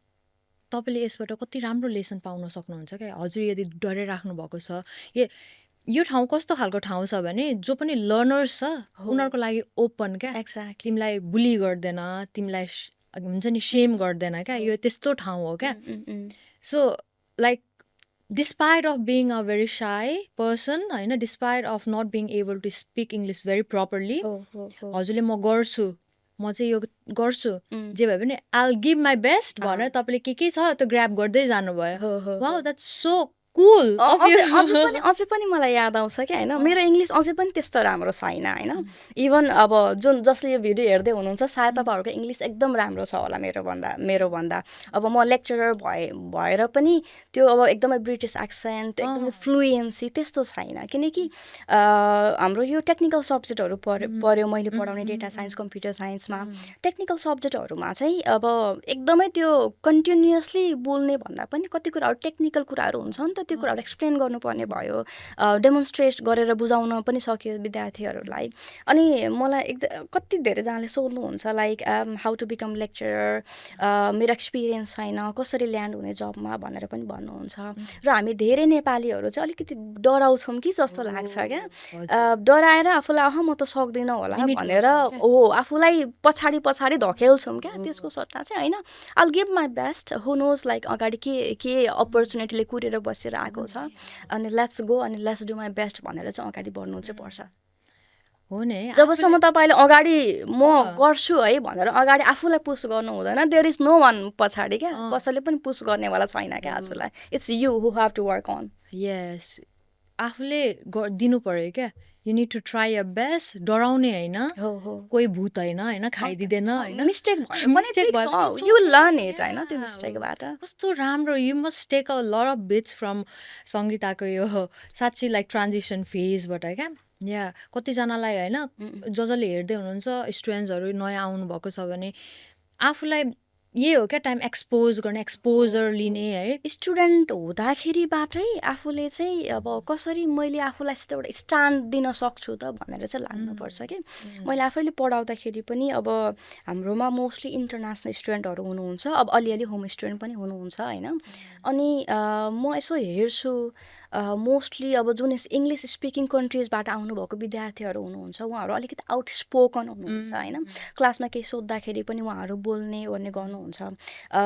तपाईँले यसबाट कति राम्रो लेसन पाउन सक्नुहुन्छ क्या। हजुर यदि डराइराख्नु भएको छ, यो ठाउँ कस्तो खालको ठाउँ छ भने जो पनि लर्नर्स छ उनीहरूको लागि ओपन क्या। एक्ज्याक्टली। तिमीलाई बुली गर्दैन, तिमीलाई हुन्छ नि सेम गर्दैन क्या। यो त्यस्तो ठाउँ हो क्या। So like despite of being a very shy person होइन, despite of not being able to speak English very properly, हजुरले म गर्छु, म चाहिँ यो गर्छु, जे भए पनि I'll give my best भनेर तपाईँले के छ त्यो ग्र्याब गर्दै जानुभयो। वाउ, द्याट्स सो कुल। अझै पनि मलाई याद आउँछ क्या होइन, मेरो इङ्ग्लिस अझै पनि त्यस्तो राम्रो छैन होइन। इभन अब जसले यो भिडियो हेर्दै हुनुहुन्छ सायद तपाईँहरूको इङ्ग्लिस एकदम राम्रो छ होला मेरोभन्दा। अब म लेक्चरर भएर पनि त्यो अब एकदमै ब्रिटिस एक्सेन्ट, एकदमै फ्लुएन्सी त्यस्तो छैन। किनकि हाम्रो यो टेक्निकल सब्जेक्टहरू पढ्यो मैले पढाउने डेटा साइन्स, कम्प्युटर साइन्समा टेक्निकल सब्जेक्टहरूमा चाहिँ अब एकदमै त्यो कन्टिन्युसली बोल्ने भन्दा पनि कति कुराहरू टेक्निकल कुराहरू हुन्छ नि त, त्यो कुराहरू एक्सप्लेन गर्नुपर्ने भयो, डेमोन्स्ट्रेट गरेर बुझाउन पनि सक्यो विद्यार्थीहरूलाई। अनि मलाई कति धेरैजनाले सोध्नुहुन्छ like how to become lecturer, मेरो एक्सपिरियन्स छैन, कसरी ल्यान्ड हुने जबमा भनेर पनि भन्नुहुन्छ। र हामी धेरै नेपालीहरू चाहिँ अलिकति डराउँछौँ कि जस्तो लाग्छ क्या। डराएर आफूलाई म त सक्दिनँ होला भनेर आफूलाई पछाडि धकेल्छौँ क्या। त्यसको सट्टा चाहिँ होइन, I'll give my best, who knows like अगाडि के अपर्च्युनिटीले कुरेर बसिरहेको छ, अनि लेट्स गो अनि लेट्स डु माई बेस्ट भनेर चाहिँ अगाडि बढ्नु चाहिँ पर्छ। हो नि जबसम्म तपाईँले अगाडि म गर्छु है भनेर अगाडि आफूलाई पुस गर्नु हुँदैन देयर इज नो वान पछाडि क्या कसैले पनि पुस गर्नेवाला छैन क्या आजलाई it's you who have to work on यस आफूले दिनु पर्यो क्या you need to try your best डराउने होइन कोही भूत होइन खाइदिँदैन होइन मिस्टेक यु लर्न इट होइन त्यो मिस्टेकबाट कस्तो राम्रो you must take a lot of bits from सङ्गीताको यो साँच्ची लाइक ट्रान्जिसन फेजबाट क्या या कतिजनालाई होइन जसले हेर्दै हुनुहुन्छ स्टुडेन्ट्सहरू नयाँ आउनुभएको छ भने आफूलाई यही हो क्या टाइम एक्सपोज गर्ने एक्सपोजर लिने है स्टुडेन्ट हुँदाखेरिबाटै आफूले चाहिँ अब कसरी मैले आफूलाई यस्तो एउटा स्ट्यान्ड दिन सक्छु त भनेर चाहिँ लाग्नुपर्छ कि मैले आफैले पढाउँदाखेरि पनि अब हाम्रोमा मोस्टली इन्टरनेसनल स्टुडेन्टहरू हुनुहुन्छ अब अलिअलि होम स्टुडेन्ट पनि हुनुहुन्छ होइन अनि म यसो हेर्छु मोस्टली अब जुन इङ्ग्लिस स्पिकिङ कन्ट्रिजबाट आउनुभएको विद्यार्थीहरू हुनुहुन्छ उहाँहरू अलिकति आउटस्पोकन हुनुहुन्छ होइन क्लासमा केही सोद्धाखेरि पनि उहाँहरू बोल्ने ओर्ने गर्नुहुन्छ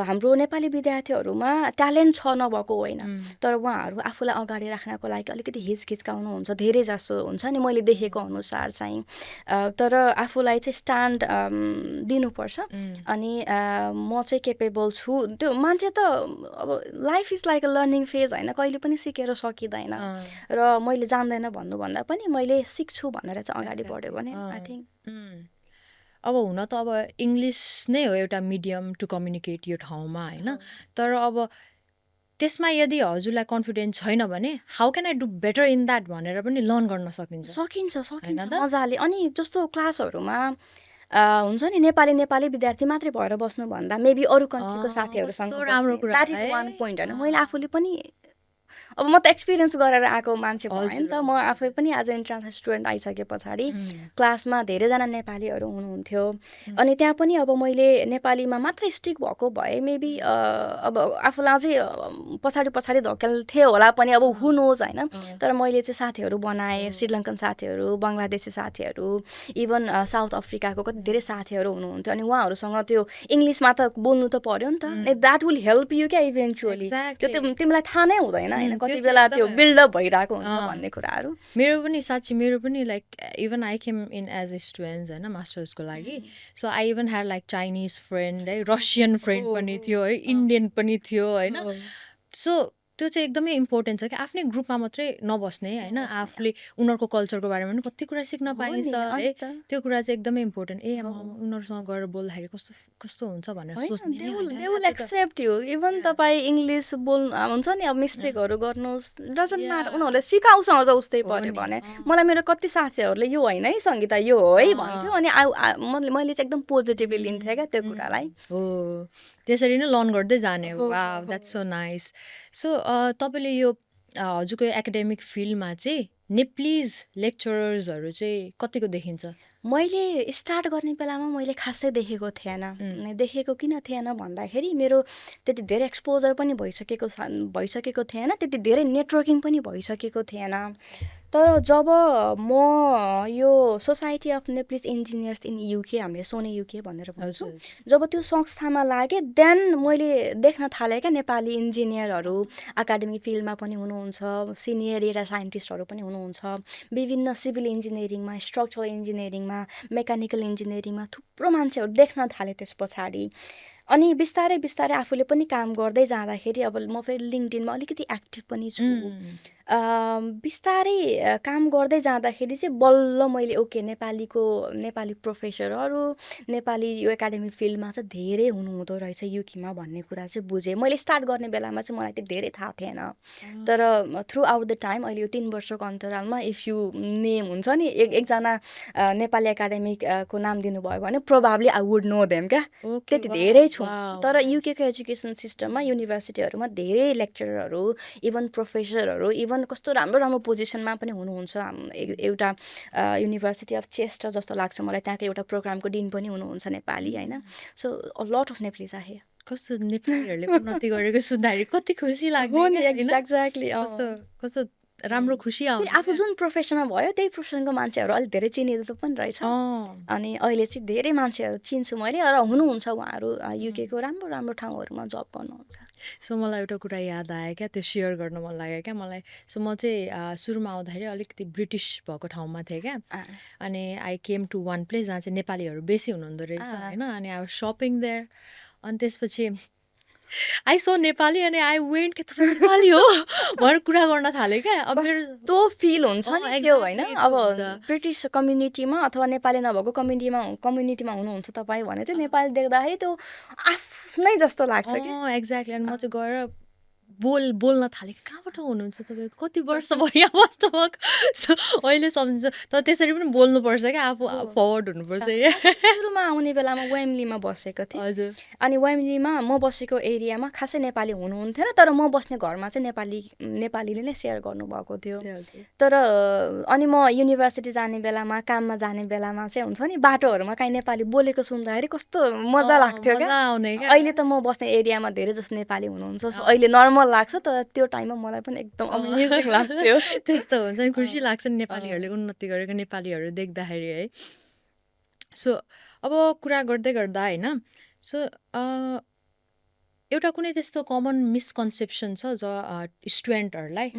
हाम्रो नेपाली विद्यार्थीहरूमा ट्यालेन्ट छ नभएको होइन तर उहाँहरू आफूलाई अगाडि राख्नको लागि अलिकति हिचकिचाउनुहुन्छ धेरै जसो हुन्छ नि मैले देखेको अनुसार चाहिँ तर आफूलाई चाहिँ स्ट्यान्ड दिनुपर्छ अनि म चाहिँ केपेबल छु त्यो मान्छे त अब life is like a learning phase होइन कहिले पनि सिकेर सकिँदैन र मैले जान्दैन भन्नुभन्दा पनि मैले सिक्छु भनेर चाहिँ अगाडि बढ्यो भने आई थिङ्क अब हुन त अब इङ्ग्लिस नै हो एउटा मिडियम टु कम्युनिकेट यो ठाउँमा होइन तर अब त्यसमा यदि हजुरलाई कन्फिडेन्स छैन भने how can I do better in that भनेर पनि लर्न गर्न सकिन्छ मजाले अनि जस्तो क्लासहरूमा हुन्छ नि नेपाली विद्यार्थी मात्रै भएर बस्नुभन्दा मेबी अरू कन्ट्रीको साथीहरूसँग द्याट इज वान पोइन्ट होइन मैले आफूले पनि अब म त एक्सपिरियन्स गरेर आएको मान्छे भयो नि त म आफै पनि एज अ इन्टरनेसनल स्टुडेन्ट आइसके पछाडि क्लासमा धेरैजना नेपालीहरू हुनुहुन्थ्यो अनि त्यहाँ पनि अब मैले नेपालीमा मात्रै स्टिक भएको भए मेबी अब आफूलाई अझै पछाडि धकेल्थेँ होला पनि अब हु नोज होइन तर मैले चाहिँ साथीहरू बनाएँ श्रीलङ्कन साथीहरू बङ्गलादेशी साथीहरू इभन साउथ अफ्रिकाको कति धेरै साथीहरू हुनुहुन्थ्यो अनि उहाँहरूसँग त्यो इङ्ग्लिसमा त बोल्नु त पर्यो नि त द्याट विल हेल्प यु क्या इभेन्चुअली त्यो तिमीलाई थाहा नै हुँदैन होइन कति बेला त्यो बिल्डअप भइरहेको हुन्छ भन्ने कुराहरू मेरो पनि like even I came in as a student होइन मास्टर्सको लागि so I even had like Chinese friend है रसियन फ्रेन्ड पनि थियो है इन्डियन पनि थियो होइन सो त्यो चाहिँ एकदमै इम्पोर्टेन्ट छ कि आफ्नै ग्रुपमा मात्रै नबस्ने होइन आफूले उनीहरूको कल्चरको बारेमा पनि कति कुरा सिक्न पाइन्छ है त्यो कुरा चाहिँ एकदमै इम्पोर्टेन्ट उनीहरूसँग गएर बोल्दाखेरि कस्तो हुन्छ भनेर सोच्ने एक्सेप्ट यु इभन तपाईँ इङ्ग्लिस हुन्छ नि अब मिस्टेकहरू गर्नु डजन्ट म्याटर उनीहरूले सिकाउँछ अझ उस्तै पऱ्यो भने मलाई मेरो कति साथीहरूले यो होइन है सङ्गीता यो हो है भन्थ्यो अनि मैले चाहिँ एकदम पोजिटिभली लिन्थेँ क्या त्यो कुरालाई हो त्यसरी नै लर्न गर्दै जाने wow that's so nice so तपाईँले यो हजुरको एकाडेमिक फिल्डमा चाहिँ नेप्लिज लेक्चरर्सहरू चाहिँ कतिको देखिन्छ मैले स्टार्ट गर्ने बेलामा मैले खासै देखेको किन थिएन भन्दाखेरि मेरो त्यति धेरै एक्सपोजर पनि भइसकेको थिएन त्यति धेरै नेटवर्किङ पनि भइसकेको थिएन तर जब म यो society of Nepalese engineers in UK हामीले सोने युके भनेर भन्छौँ जब त्यो संस्थामा लागेँ देन मैले देख्न थालेँ क्या नेपाली इन्जिनियरहरू एकाडेमिक फिल्डमा पनि हुनुहुन्छ सिनियर डेटा साइन्टिस्टहरू पनि हुनुहुन्छ विभिन्न सिभिल इन्जिनियरिङमा स्ट्रक्चरल इन्जिनियरिङमा मेकानिकल इन्जिनियरिङमा थुप्रो मान्छेहरू देख्न थालेँ त्यस पछाडि अनि बिस्तारै आफूले पनि काम गर्दै जाँदाखेरि अब म फेरि लिङ्क्डइनमा अलिकति एक्टिभ पनि छु बिस्तारै काम गर्दै जाँदाखेरि चाहिँ बल्ल मैले ओके नेपाली प्रोफेसरहरू नेपाली यो एकाडेमिक फिल्डमा चाहिँ धेरै हुनुहुँदो रहेछ युकेमा भन्ने कुरा चाहिँ बुझेँ मैले स्टार्ट गर्ने बेलामा चाहिँ मलाई त्यो धेरै थाहा थिएन तर थ्रु आउट द टाइम अहिले यो 3 वर्षको अन्तरालमा इफ यु नेम हुन्छ नि एकजना नेपाली एकाडेमिकको नाम दिनुभयो भने probably I would know them क्या त्यति धेरै छु तर युकेको एजुकेसन सिस्टममा युनिभर्सिटीहरूमा धेरै लेक्चररहरू इभन प्रोफेसरहरू इभन कस्तो राम्रो पोजिसनमा पनि हुनुहुन्छ एउटा युनिभर्सिटी अफ चेस्टर जस्तो लाग्छ मलाई त्यहाँको एउटा प्रोग्रामको डिन पनि हुनुहुन्छ नेपाली होइन सो लट अफ नेप्लिज आहे कस्तो नेपालीहरूले उन्नति गरेको सुन्दाखेरि कति खुसी लाग्यो एक्ज्याक्टली कस्तो राम्रो खुसी फेरि आउँछ आफू जुन प्रोफेसनमा भयो त्यही प्रोफेसनको मान्छेहरू अलिक धेरै चिनिँदो पनि रहेछ अनि अहिले चाहिँ धेरै मान्छेहरू चिन्छु मैले र हुनुहुन्छ उहाँहरू युकेको राम्रो राम्रो ठाउँहरूमा जब गर्नुहुन्छ सो मलाई एउटा कुरा याद आयो क्या त्यो सेयर गर्न मन लाग्यो क्या मलाई सो म चाहिँ सुरुमा आउँदाखेरि अलिकति ब्रिटिस भएको ठाउँमा थिएँ क्या अनि I came to one place जहाँ चाहिँ नेपालीहरू बेसी हुनुहुँदो रहेछ होइन अनि आई वाज सपिङ देयर अनि त्यसपछि आई सो नेपाली अनि आई वेन्ट के तपाईँ नेपाली हो भनेर कुरा गर्न थालेँ क्या अब मेरो कस्तो फिल हुन्छ नि त्यो होइन exactly अब त्यो हुन्छ। ब्रिटिस कम्युनिटीमा अथवा नेपाली नभएको कम्युनिटीमा हुनुहुन्छ तपाईँ भने चाहिँ नेपाली देख्दाखेरि त्यो आफ्नै जस्तो लाग्छ कि एक्ज्याक्टली अनि म चाहिँ गएर बोल्न थालेँ कहाँबाट हुनुहुन्छ तपाईँ कति वर्ष भयो यहाँ बस्नुभएको सो अहिले सम्झिन्छ तर त्यसरी पनि बोल्नुपर्छ क्या आफू फरवर्ड हुनुपर्छ सुरुमा आउने बेलामा वेम्लीमा बसेको थिएँ हजुर अनि वेम्लीमा म बसेको एरियामा खासै नेपाली हुनुहुन्थेन तर म बस्ने घरमा चाहिँ नेपालीले नै सेयर गर्नुभएको थियो तर अनि म युनिभर्सिटी जाने बेलामा काममा जाने बेलामा चाहिँ हुन्छ नि बाटोहरूमा काहीँ नेपाली बोलेको सुन्दाखेरि कस्तो मजा लाग्थ्यो क्या अहिले त म बस्ने एरियामा धेरै जस्तो नेपाली हुनुहुन्छ सो अहिले नर्मल लाग्छ तर त्यो टाइममा मलाई पनि एकदम अमेजिङ लाग्थ्यो त्यस्तो हुन्छ नि खुसी लाग्छ नि नेपालीहरूले उन्नति गरेको नेपालीहरू देख्दाखेरि है सो अब कुरा गर्दै गर्दा होइन सो एउटा कुनै त्यस्तो कमन मिसकन्सेप्सन छ जो स्टुडेन्टहरूलाई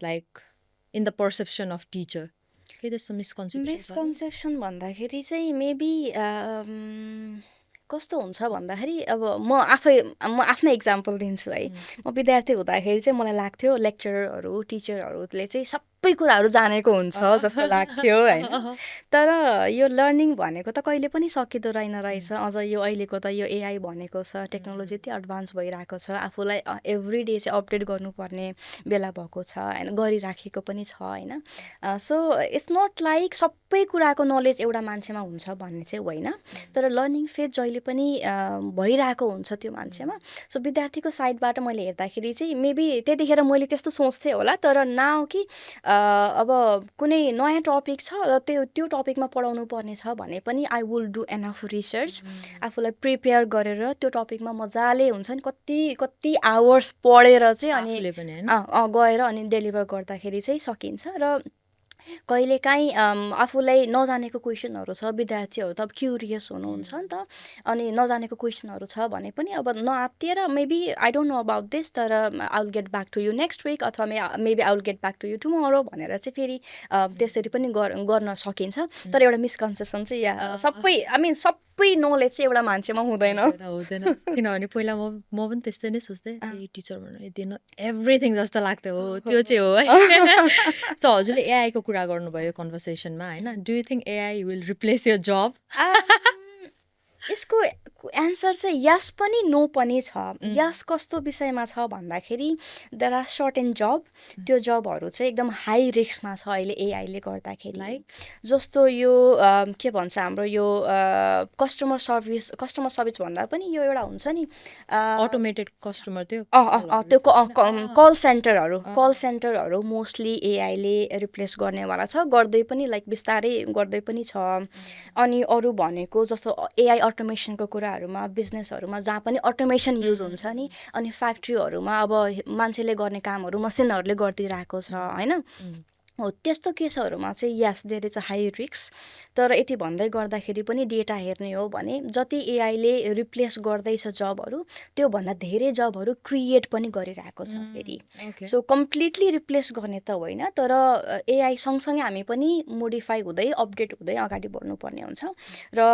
like in the perception of teacher के त्यस्तो मिसकन्सेप्सन भन्दाखेरि चाहिँ मेबी कस्तो हुन्छ भन्दाखेरि अब म आफ्नै इक्जाम्पल दिन्छु है म विद्यार्थी हुँदाखेरि चाहिँ मलाई लाग्थ्यो लेक्चररहरू टिचरहरूले चाहिँ सबै कुराहरू जानेको हुन्छ जस्तो लाग्थ्यो होइन तर यो लर्निङ भनेको त कहिले पनि सकिँदो रहेछ अझ यो अहिलेको त यो एआई भनेको छ टेक्नोलोजी यति एडभान्स भइरहेको छ आफूलाई एभ्री डे चाहिँ अपडेट गर्नुपर्ने बेला भएको छ होइन गरिराखेको पनि छ होइन सो इट्स नट लाइक सबै कुराको नलेज एउटा मान्छेमा हुन्छ भन्ने चाहिँ होइन तर लर्निङ फेज जहिले पनि भइरहेको हुन्छ त्यो मान्छेमा सो विद्यार्थीको साइडबाट मैले हेर्दाखेरि चाहिँ मेबी त्यतिखेर मैले त्यस्तो सोच्थेँ होला तर नाउ कि अब कुनै नयाँ टपिक छ र त्यो टपिकमा पढाउनु पर्ने छ भने पनि I will do enough research आफूलाई प्रिपेयर गरेर त्यो टपिकमा मजाले हुन्छ नि कति आवर्स पढेर चाहिँ अनि गएर अनि डेलिभर गर्दाखेरि चाहिँ सकिन्छ र कहिलेकाहीँ आफूलाई नजानेको क्वेसनहरू छ विद्यार्थीहरू त अब क्युरियस हुनुहुन्छ नि त अनि नजानेको क्वेसनहरू छ भने पनि अब नआत्तिएर maybe I don't know about this तर I will get back to you next week अथवा maybe I will get back to you tomorrow भनेर चाहिँ फेरि त्यसरी पनि गर्न सकिन्छ तर एउटा मिसकन्सेप्सन चाहिँ सबै आई मिन सबै नलेज चाहिँ एउटा मान्छेमा हुँदैन किनभने पहिला म पनि त्यस्तै नै सोच्थेँ टिचर भनेर एभ्रिथिङ जस्तो लाग्थ्यो हो त्यो चाहिँ हो है सो हजुरले एआईको कुरा गर्नुभयो कन्भर्सेसनमा होइन do you think AI will replace your जब यसको एन्सर चाहिँ यस पनि नो पनि छ यस कस्तो विषयमा छ भन्दाखेरि देयर आर सर्टेन जब त्यो जबहरू चाहिँ एकदम हाई रिस्कमा छ अहिले एआईले गर्दाखेरि जस्तो यो के भन्छ हाम्रो यो कस्टमर सर्भिस भन्दा पनि यो एउटा हुन्छ नि अटोमेटेड कस्टमर त्यो कल सेन्टरहरू मोस्टली एआईले रिप्लेस गर्नेवाला छ गर्दै पनि लाइक बिस्तारै गर्दै पनि छ अनि अरू भनेको जस्तो एआई अटोमेसनको कुराहरूमा बिजनेसहरूमा जहाँ पनि अटोमेसन युज हुन्छ नि अनि फ्याक्ट्रीहरूमा अब मान्छेले गर्ने कामहरू मसिनहरूले गरिदिइरहेको छ होइन हो त्यस्तो केसहरूमा चाहिँ yes there is a high risk तर यति भन्दै गर्दाखेरि पनि डेटा हेर्ने हो भने जति एआईले रिप्लेस गर्दैछ जबहरू त्योभन्दा धेरै जबहरू क्रिएट पनि गरिरहेको छ फेरि सो कम्प्लिटली रिप्लेस गर्ने त होइन तर एआई सँगसँगै हामी पनि मोडिफाई हुँदै अपडेट हुँदै अगाडि बढ्नुपर्ने हुन्छ र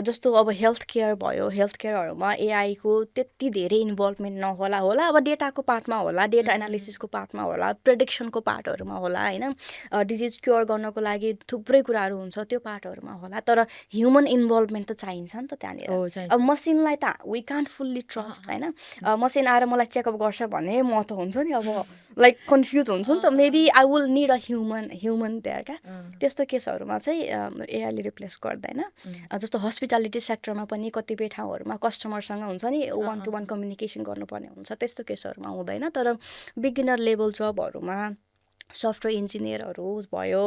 जस्तो अब हेल्थ केयर भयो हेल्थ केयरहरूमा एआईको त्यति धेरै इन्भल्भमेन्ट होला अब डेटाको पार्टमा होला डेटा एनालिसिसको पार्टमा होला प्रेडिक्सनको पार्टहरूमा होला होइन डिजिज क्योर गर्नको लागि थुप्रै कुराहरू हुन्छ त्यो पार्टहरूमा होला तर ह्युमन इन्भल्भमेन्ट त चाहिन्छ नि त त्यहाँनिर अब मसिनलाई त वी कान्ट फुल्ली ट्रस्ट होइन मसिन आएर मलाई चेकअप गर्छ भने म त हुन्छ नि अब लाइक कन्फ्युज हुन्छ नि त maybe I will need a human there क्या त्यस्तो केसहरूमा चाहिँ एआईले रिप्लेस गर्दैन जस्तो हस्पिटालिटी सेक्टरमा पनि कतिपय ठाउँहरूमा कस्टमरसँग हुन्छ नि वान टु वान कम्युनिकेसन गर्नुपर्ने हुन्छ त्यस्तो केसहरूमा हुँदैन तर बिगिनर लेभल जबहरूमा सफ्टवेयर इन्जिनियरहरू भयो,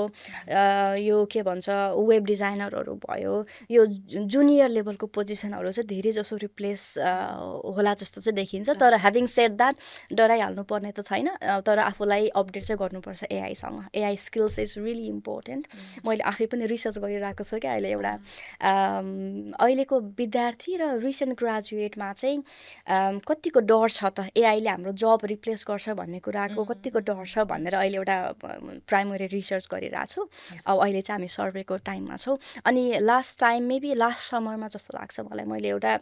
यो के भन्छ वेब डिजाइनरहरू भयो, यो जुनियर लेभलको पोजिसनहरू चाहिँ धेरै जसो रिप्लेस होला जस्तो चाहिँ देखिन्छ। तर ह्याभिङ सेड द्याट डराइहाल्नु पर्ने त छैन, तर आफूलाई अपडेट चाहिँ गर्नुपर्छ एआईसँग। AI skills is really important. मैले आफै पनि रिसर्च गरिरहेको छु क्या अहिले एउटा अहिलेको विद्यार्थी र रिसेन्ट ग्रेजुएटमा चाहिँ कतिको डर छ त एआईले हाम्रो जब रिप्लेस गर्छ भन्ने कुराको कतिको डर छ भनेर अहिले एउटा प्राइमरी रिसर्च गरिरहेको छु। अब अहिले चाहिँ हामी सर्वेको टाइममा छौँ। अनि लास्ट टाइम मेबी लास्ट समरमा जस्तो लाग्छ मलाई, मैले एउटा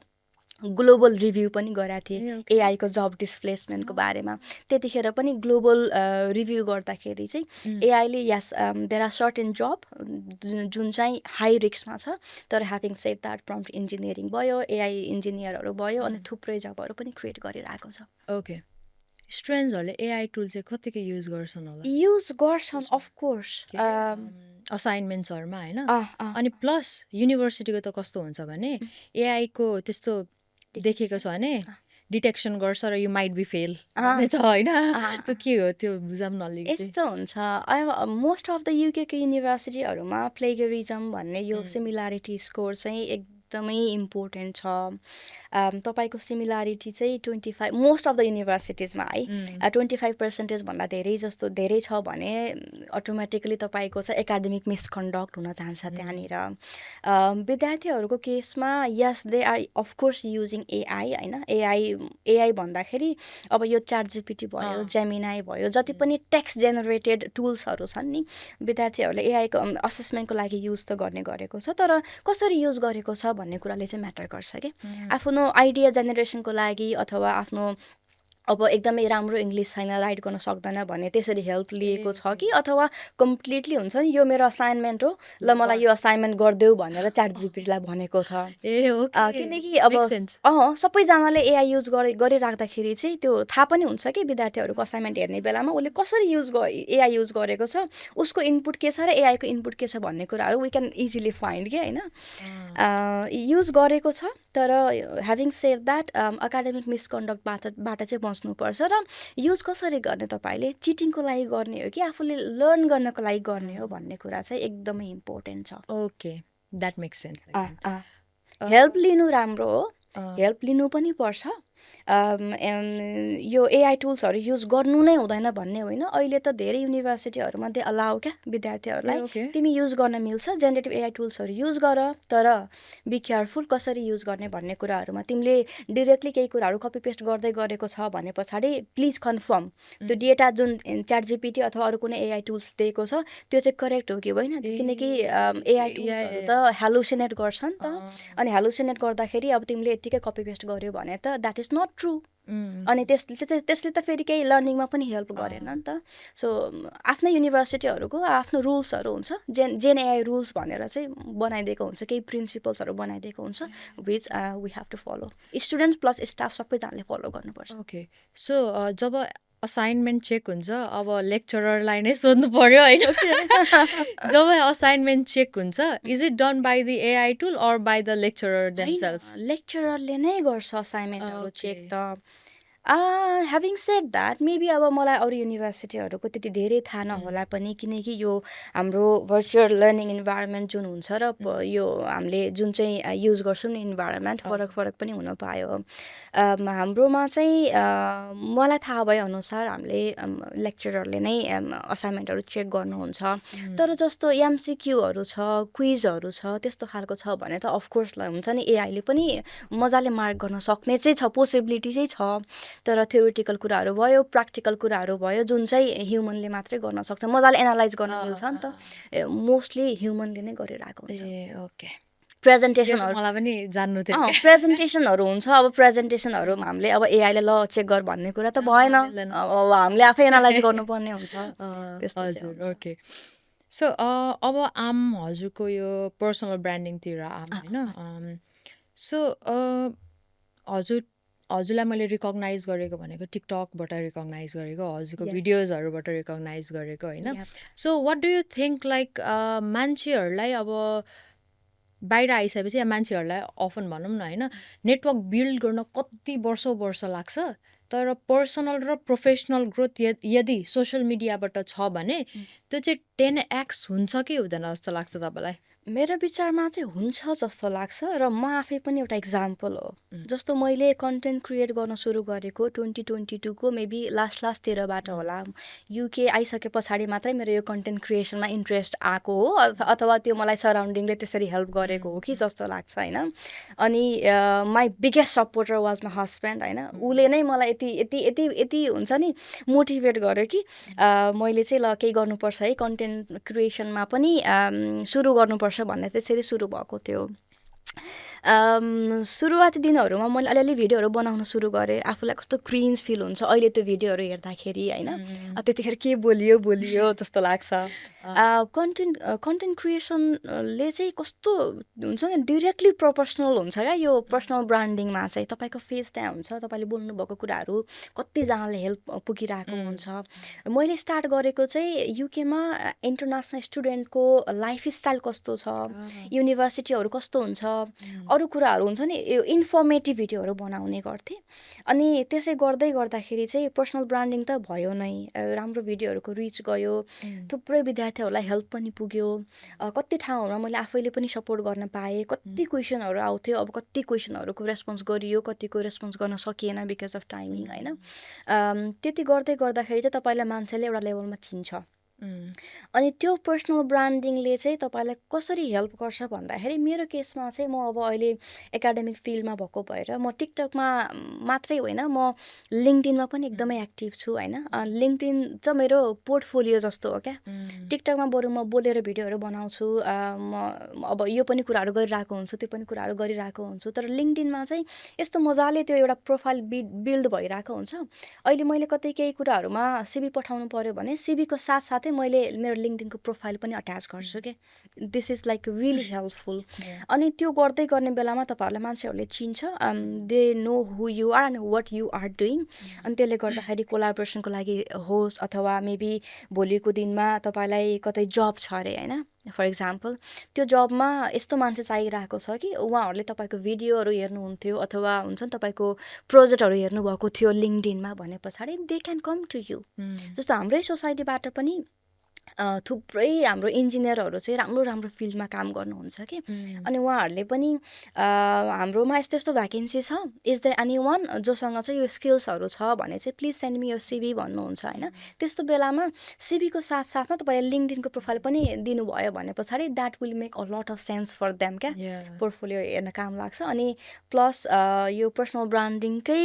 ग्लोबल रिभ्यू पनि गरेको थिएँ एआईको जब डिस्प्लेसमेन्टको बारेमा। त्यतिखेर पनि ग्लोबल रिभ्यू गर्दाखेरि चाहिँ एआईले यस देयर आर सर्टेन जब जुन चाहिँ हाई रिस्कमा छ, तर having said that prompt engineering भयो, एआई इन्जिनियरहरू भयो, अनि थुप्रै जबहरू पनि क्रिएट गरिरहेको छ। ओके, स्टुडेन्ट्सहरूले एआई टुल चाहिँ कतिको युज गर्छन् होला? युज गर्छन् अफकोर्स, असाइनमेन्ट्सहरूमा होइन। अनि प्लस युनिभर्सिटीको त कस्तो हुन्छ भने एआईको त्यस्तो देखेको छ भने डिटेक्सन गर्छ र यु माइट बी फेल छ होइन। त्यो के हो त्यो बुझाउँ न अलिकति। यस्तो हुन्छ, मोस्ट अफ द युकेको युनिभर्सिटीहरूमा प्लेगरिजम भन्ने यो सिमिलारिटी स्कोर चाहिँ एकदमै इम्पोर्टेन्ट छ। तपाईँको सिमिलारिटी चाहिँ 25 मोस्ट अफ द युनिभर्सिटिजमा है 25% भन्दा धेरै छ भने अटोमेटिकली तपाईँको चाहिँ एकाडेमिक मिसकन्डक्ट हुन जान्छ त्यहाँनिर। विद्यार्थीहरूको केसमा yes they are of course using AI होइन। एआई भन्दाखेरि अब यो च्याट जिपिटी भयो, जेमिनाई भयो, जति पनि टेक्स्ट जेनेरेटेड टुल्सहरू छन् नि, विद्यार्थीहरूले एआईको असेसमेन्टको लागि युज त गर्ने गरेको छ, तर कसरी युज गरेको छ भन्ने कुराले चाहिँ म्याटर गर्छ कि। आफ्नो आइडिया जेनेरेसनको लागि अथवा आफ्नो अब एकदमै राम्रो इङ्ग्लिस छैन, राइट गर्न सक्दैन भने त्यसरी हेल्प लिएको छ कि, अथवा कम्प्लिटली हुन्छ नि यो मेरो असाइनमेन्ट हो, ल मलाई यो असाइनमेन्ट गरिदेऊ भनेर च्याट जिपिटीलाई भनेको छ। किनकि अब सबैजनाले एआई युज गरिराख्दाखेरि चाहिँ त्यो थाहा पनि हुन्छ कि विद्यार्थीहरूको असाइनमेन्ट हेर्ने बेलामा उसले कसरी एआई युज गरेको छ, उसको इनपुट के छ र एआईको इनपुट के छ भन्ने कुराहरू वी क्यान इजिली फाइन्ड कि होइन। युज गरेको छ, तर ह्याभिङ सेड द्याट एकाडेमिक मिसकन्डक्टबाट चाहिँ बस्नुपर्छ। र युज कसरी गर्ने, तपाईँले चिटिङको लागि गर्ने हो कि आफूले लर्न गर्नको लागि गर्ने हो भन्ने कुरा चाहिँ एकदमै इम्पोर्टेन्ट छ। Okay, that makes sense. Help लिनु राम्रो हो, हेल्प लिनु पनि पर्छ। यो एआई टुल्सहरू युज गर्नु नै हुँदैन भन्ने होइन। अहिले त धेरै युनिभर्सिटीहरूमा दे अलाउ क्या विद्यार्थीहरूलाई, तिमी युज गर्न मिल्छ जेनेरेटिभ एआई टुल्सहरू युज गर, तर बी केयरफुल कसरी युज गर्ने भन्ने कुराहरूमा तिमीले डिरेक्टली केही कुराहरू कपी पेस्ट गर्दै गरेको छ भने पछाडि प्लिज कन्फर्म त्यो डेटा जुन च्याट जिपिटी अथवा अरू कुनै एआई टुल्स दिएको छ त्यो चाहिँ करेक्ट हो कि होइन। किनकि एआई टुल्सहरू त हेलुसिनेट गर्छ नि त, अनि हेलुसिनेट गर्दाखेरि अब तिमीले यत्तिकै कपी पेस्ट गर्यो भने त द्याट इज नट ट्रु। अनि त्यसले त फेरि केही लर्निङमा पनि हेल्प गरेन नि त। सो आफ्नै युनिभर्सिटीहरूको आफ्नो रुल्सहरू हुन्छ, जेन एआई रुल्स भनेर चाहिँ बनाइदिएको हुन्छ, केही प्रिन्सिपल्सहरू बनाइदिएको हुन्छ which we have to follow. Student plus staff सबैजनाले फलो गर्नुपर्छ। ओके, सो जब असाइनमेन्ट चेक हुन्छ, अब लेक्चररलाई नै सोध्नु पर्यो होइन। जब असाइनमेन्ट चेक हुन्छ, is it done by the AI tool or by the lecturer themselves? लेक्चररले नै गर्छ असाइनमेन्टहरू चेक त। ह्याभिङ सेड द्याट मेबी अब मलाई अरू युनिभर्सिटीहरूको त्यति धेरै थाहा नहोला पनि, किनकि यो हाम्रो भर्चुअल लर्निङ इन्भाइरोमेन्ट जुन हुन्छ र यो हामीले जुन चाहिँ युज गर्छौँ नि इन्भाइरोमेन्ट फरक पनि हुन पायो। हाम्रोमा चाहिँ मलाई थाहा भए अनुसार हामीले लेक्चररले नै असाइनमेन्टहरू चेक गर्नुहुन्छ। तर जस्तो एमसिक्यूहरू छ, क्विजहरू छ, त्यस्तो खालको छ भने त अफकोर्स हुन्छ नि एआईले पनि मजाले मार्क गर्न सक्ने चाहिँ छ, पोसिबिलिटी चाहिँ छ। तर थ्योरिटिकल कुराहरू भयो, प्र्याक्टिकल कुराहरू भयो, जुन चाहिँ ह्युमनले मात्रै गर्न सक्छ, मजाले एनालाइज गर्न मिल्छ नि त, मोस्टली ह्युमनले नै गरिरहेको हुन्छ। ओके, प्रेजेन्टेसनहरू मलाई पनि जान्नु थियो। प्रेजेन्टेसनहरू हुन्छ, अब प्रेजेन्टेसनहरू हामीले अब एआईले ल चेक गर भन्ने कुरा त भएन, अब हामीले आफै एनालाइज गर्नुपर्ने हुन्छ। हजुर, ओके। सो अब आम हजुरको यो पर्सनल ब्रान्डिङतिर होइन। सो हजुरलाई मैले रिकगनाइज गरेको भनेको टिकटकबाट रिकगनाइज गरेको, हजुरको भिडियोजहरूबाट रिकगनाइज गरेको होइन। So what do you think like मान्छेहरूलाई अब बाहिर आइसकेपछि या मान्छेहरूलाई अफन भनौँ न होइन, नेटवर्क बिल्ड गर्न कति वर्ष लाग्छ तर पर्सनल र प्रोफेसनल ग्रोथ यदि सोसियल मिडियाबाट छ भने त्यो चाहिँ 10x हुन्छ कि हुँदैन जस्तो लाग्छ तपाईँलाई? मेरो विचारमा चाहिँ हुन्छ जस्तो लाग्छ र म आफै पनि एउटा इक्जाम्पल हो। जस्तो मैले कन्टेन्ट क्रिएट गर्न सुरु गरेको 2022 को मेबी लास्टतिरबाट होला। युके आइसके पछाडि मात्रै मेरो यो कन्टेन्ट क्रिएसनमा इन्ट्रेस्ट आएको हो अथवा त्यो मलाई सराउन्डिङले त्यसरी हेल्प गरेको हो कि जस्तो लाग्छ होइन। अनि my biggest supporter was my husband होइन। उसले नै मलाई यति यति यति यति हुन्छ नि मोटिभेट गर्यो कि मैले चाहिँ ल केही गर्नुपर्छ है, कन्टेन्ट क्रिएसनमा पनि सुरु गर्नुपर्छ भन्ने त्यसरी सुरु भएको थियो। सुरुवाती दिनहरूमा मैले अलिअलि भिडियोहरू बनाउन सुरु गरेँ। आफूलाई कस्तो क्रिन्ज फिल हुन्छ अहिले त्यो भिडियोहरू हेर्दाखेरि होइन। त्यतिखेर के बोलियो जस्तो लाग्छ। कन्टेन्ट क्रिएसनले चाहिँ कस्तो हुन्छ नि डिरेक्टली प्रोपोर्सनल हुन्छ क्या यो पर्सनल ब्रान्डिङमा चाहिँ। तपाईँको फेस त्यहाँ हुन्छ, तपाईँले बोल्नुभएको कुराहरू कतिजनाले हेल्प पुगिरहेको हुन्छ। मैले स्टार्ट गरेको चाहिँ युकेमा इन्टरनेसनल स्टुडेन्टको लाइफस्टाइल कस्तो छ, युनिभर्सिटीहरू कस्तो हुन्छ, अरू कुराहरू हुन्छ नि यो इन्फर्मेटिभ भिडियोहरू बनाउने गर्थेँ। अनि त्यसै गर्दाखेरि चाहिँ पर्सनल ब्रान्डिङ त भयो नै, राम्रो भिडियोहरूको रिच गयो, थुप्रै विद्यार्थीहरूलाई हेल्प पनि पुग्यो। कति ठाउँहरूमा मैले आफैले पनि सपोर्ट गर्न पाएँ। कति क्वेसनहरू आउँथ्यो, अब कति क्वेसनहरूको रेस्पोन्स गरियो, कतिको रेस्पोन्स गर्न सकिएन बिकज अफ टाइमिङ होइन। त्यति गर्दाखेरि चाहिँ तपाईँलाई मान्छेले एउटा लेभलमा चिन्छ। अनि त्यो पर्सनल ब्रान्डिङले चाहिँ तपाईँलाई कसरी हेल्प गर्छ भन्दाखेरि मेरो केसमा चाहिँ म अब अहिले एकाडेमिक फिल्डमा भएको भएर म टिकटकमा मात्रै होइन, म लिङ्क्डइनमा पनि एकदमै एक्टिभ छु होइन। लिङ्क्डइन चाहिँ मेरो पोर्टफोलियो जस्तो हो क्या। टिकटकमा बरु म बोलेर भिडियोहरू बनाउँछु, म अब यो पनि कुराहरू गरिरहेको हुन्छु, त्यो पनि कुराहरू गरिरहेको हुन्छु। तर लिङ्क्डइनमा चाहिँ यस्तो मजाले त्यो एउटा प्रोफाइल बिल्ड भइरहेको हुन्छ। अहिले मैले कतै केही कुराहरूमा सिभी पठाउनु पऱ्यो भने सिभीको साथसाथै मैले मेरो लिङ्क्डइनको प्रोफाइल पनि अट्याच गर्छु कि this is like really helpful. अनि त्यो गर्ने बेलामा तपाईँहरूलाई मान्छेहरूले चिन्छ, they know who you are and what you are doing. अनि त्यसले गर्दाखेरि कोलाबोरेसनको लागि होस् अथवा मेबी भोलिको दिनमा तपाईँलाई कतै जब छ अरे होइन, फर इक्जाम्पल त्यो जबमा यस्तो मान्छे चाहिरहेको छ कि उहाँहरूले तपाईँको भिडियोहरू हेर्नुहुन्थ्यो अथवा हुन्छ नि तपाईँको प्रोजेक्टहरू हेर्नुभएको थियो लिङ्क्डइनमा भने पछाडि they can come to you. जस्तो हाम्रै सोसाइटीबाट पनि थुप्रै हाम्रो इन्जिनियरहरू चाहिँ राम्रो फिल्डमा काम गर्नुहुन्छ कि। अनि उहाँहरूले पनि हाम्रोमा यस्तो यस्तो भ्याकेन्सी छ, इज द एनी वान जोसँग चाहिँ यो स्किल्सहरू छ भने चाहिँ please send me your CV भन्नुहुन्छ होइन। त्यस्तो बेलामा सिभीको साथमा तपाईँले लिङ्क्डइनको प्रोफाइल पनि दिनुभयो भने पछाडि that will make a lot of sense for them क्या, पोर्टफोलियो हेर्न काम लाग्छ। अनि प्लस यो पर्सनल ब्रान्डिङकै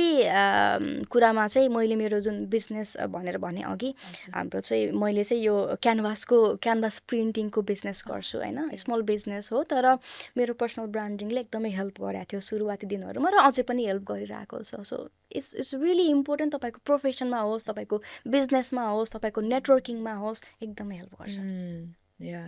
कुरामा चाहिँ मैले मेरो जुन बिजनेस भनेर भने अघि हाम्रो चाहिँ मैले चाहिँ यो क्यानभास प्रिन्टिङको बिजनेस गर्छु होइन। स्मल बिजनेस हो तर मेरो पर्सनल ब्रान्डिङले एकदमै हेल्प गरेको थियो सुरुवाती दिनहरूमा र अझै पनि हेल्प गरिरहेको छ। सो इट्स रियली इम्पोर्टेन्ट, तपाईँको प्रोफेसनमा होस्, तपाईँको बिजनेसमा होस्, तपाईँको नेटवर्किङमा होस्, एकदमै हेल्प गर्छ। या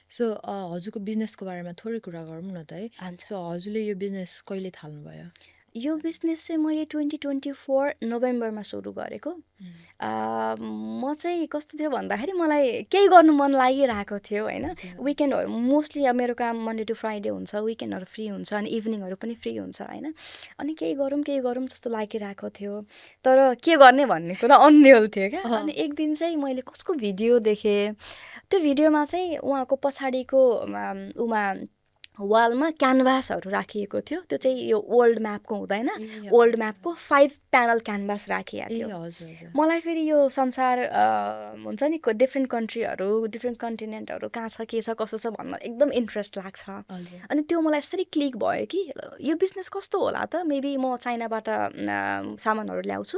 सो हजुरको बिजनेसको बारेमा थोरै कुरा गरौँ न त है। सो हजुरले यो बिजनेस कहिले थाल्नुभयो? यो बिजनेस चाहिँ मैले 2024 नोभेम्बरमा सुरु गरेको। म चाहिँ कस्तो थियो भन्दाखेरि मलाई केही गर्नु मन लागिरहेको थियो होइन। विकेन्डहरू मोस्टली अब मेरो काम मन्डे टु फ्राइडे हुन्छ, विकेन्डहरू फ्री हुन्छ अनि इभिनिङहरू पनि फ्री हुन्छ होइन। अनि केही गरौँ जस्तो लागिरहेको थियो, तर के गर्ने भन्ने कुरा अन्यल थियो क्या। अनि एक दिन चाहिँ मैले कसको भिडियो देखेँ, त्यो भिडियोमा चाहिँ उहाँको पछाडिको वालमा क्यानभासहरू राखिएको थियो। त्यो चाहिँ यो वर्ल्ड म्यापको हुँदैन, वर्ल्ड म्यापको 5 प्यानल क्यानभास राखिएको थियो। मलाई फेरि यो संसार हुन्छ नि डिफ्रेन्ट कन्ट्रीहरू, डिफ्रेन्ट कन्टिनेन्टहरू कहाँ छ, के छ, कसो छ भन्न एकदम इन्ट्रेस्ट लाग्छ। अनि त्यो मलाई यसरी क्लिक भयो कि यो बिजनेस कस्तो होला त, मेबी म चाइनाबाट सामानहरू ल्याउँछु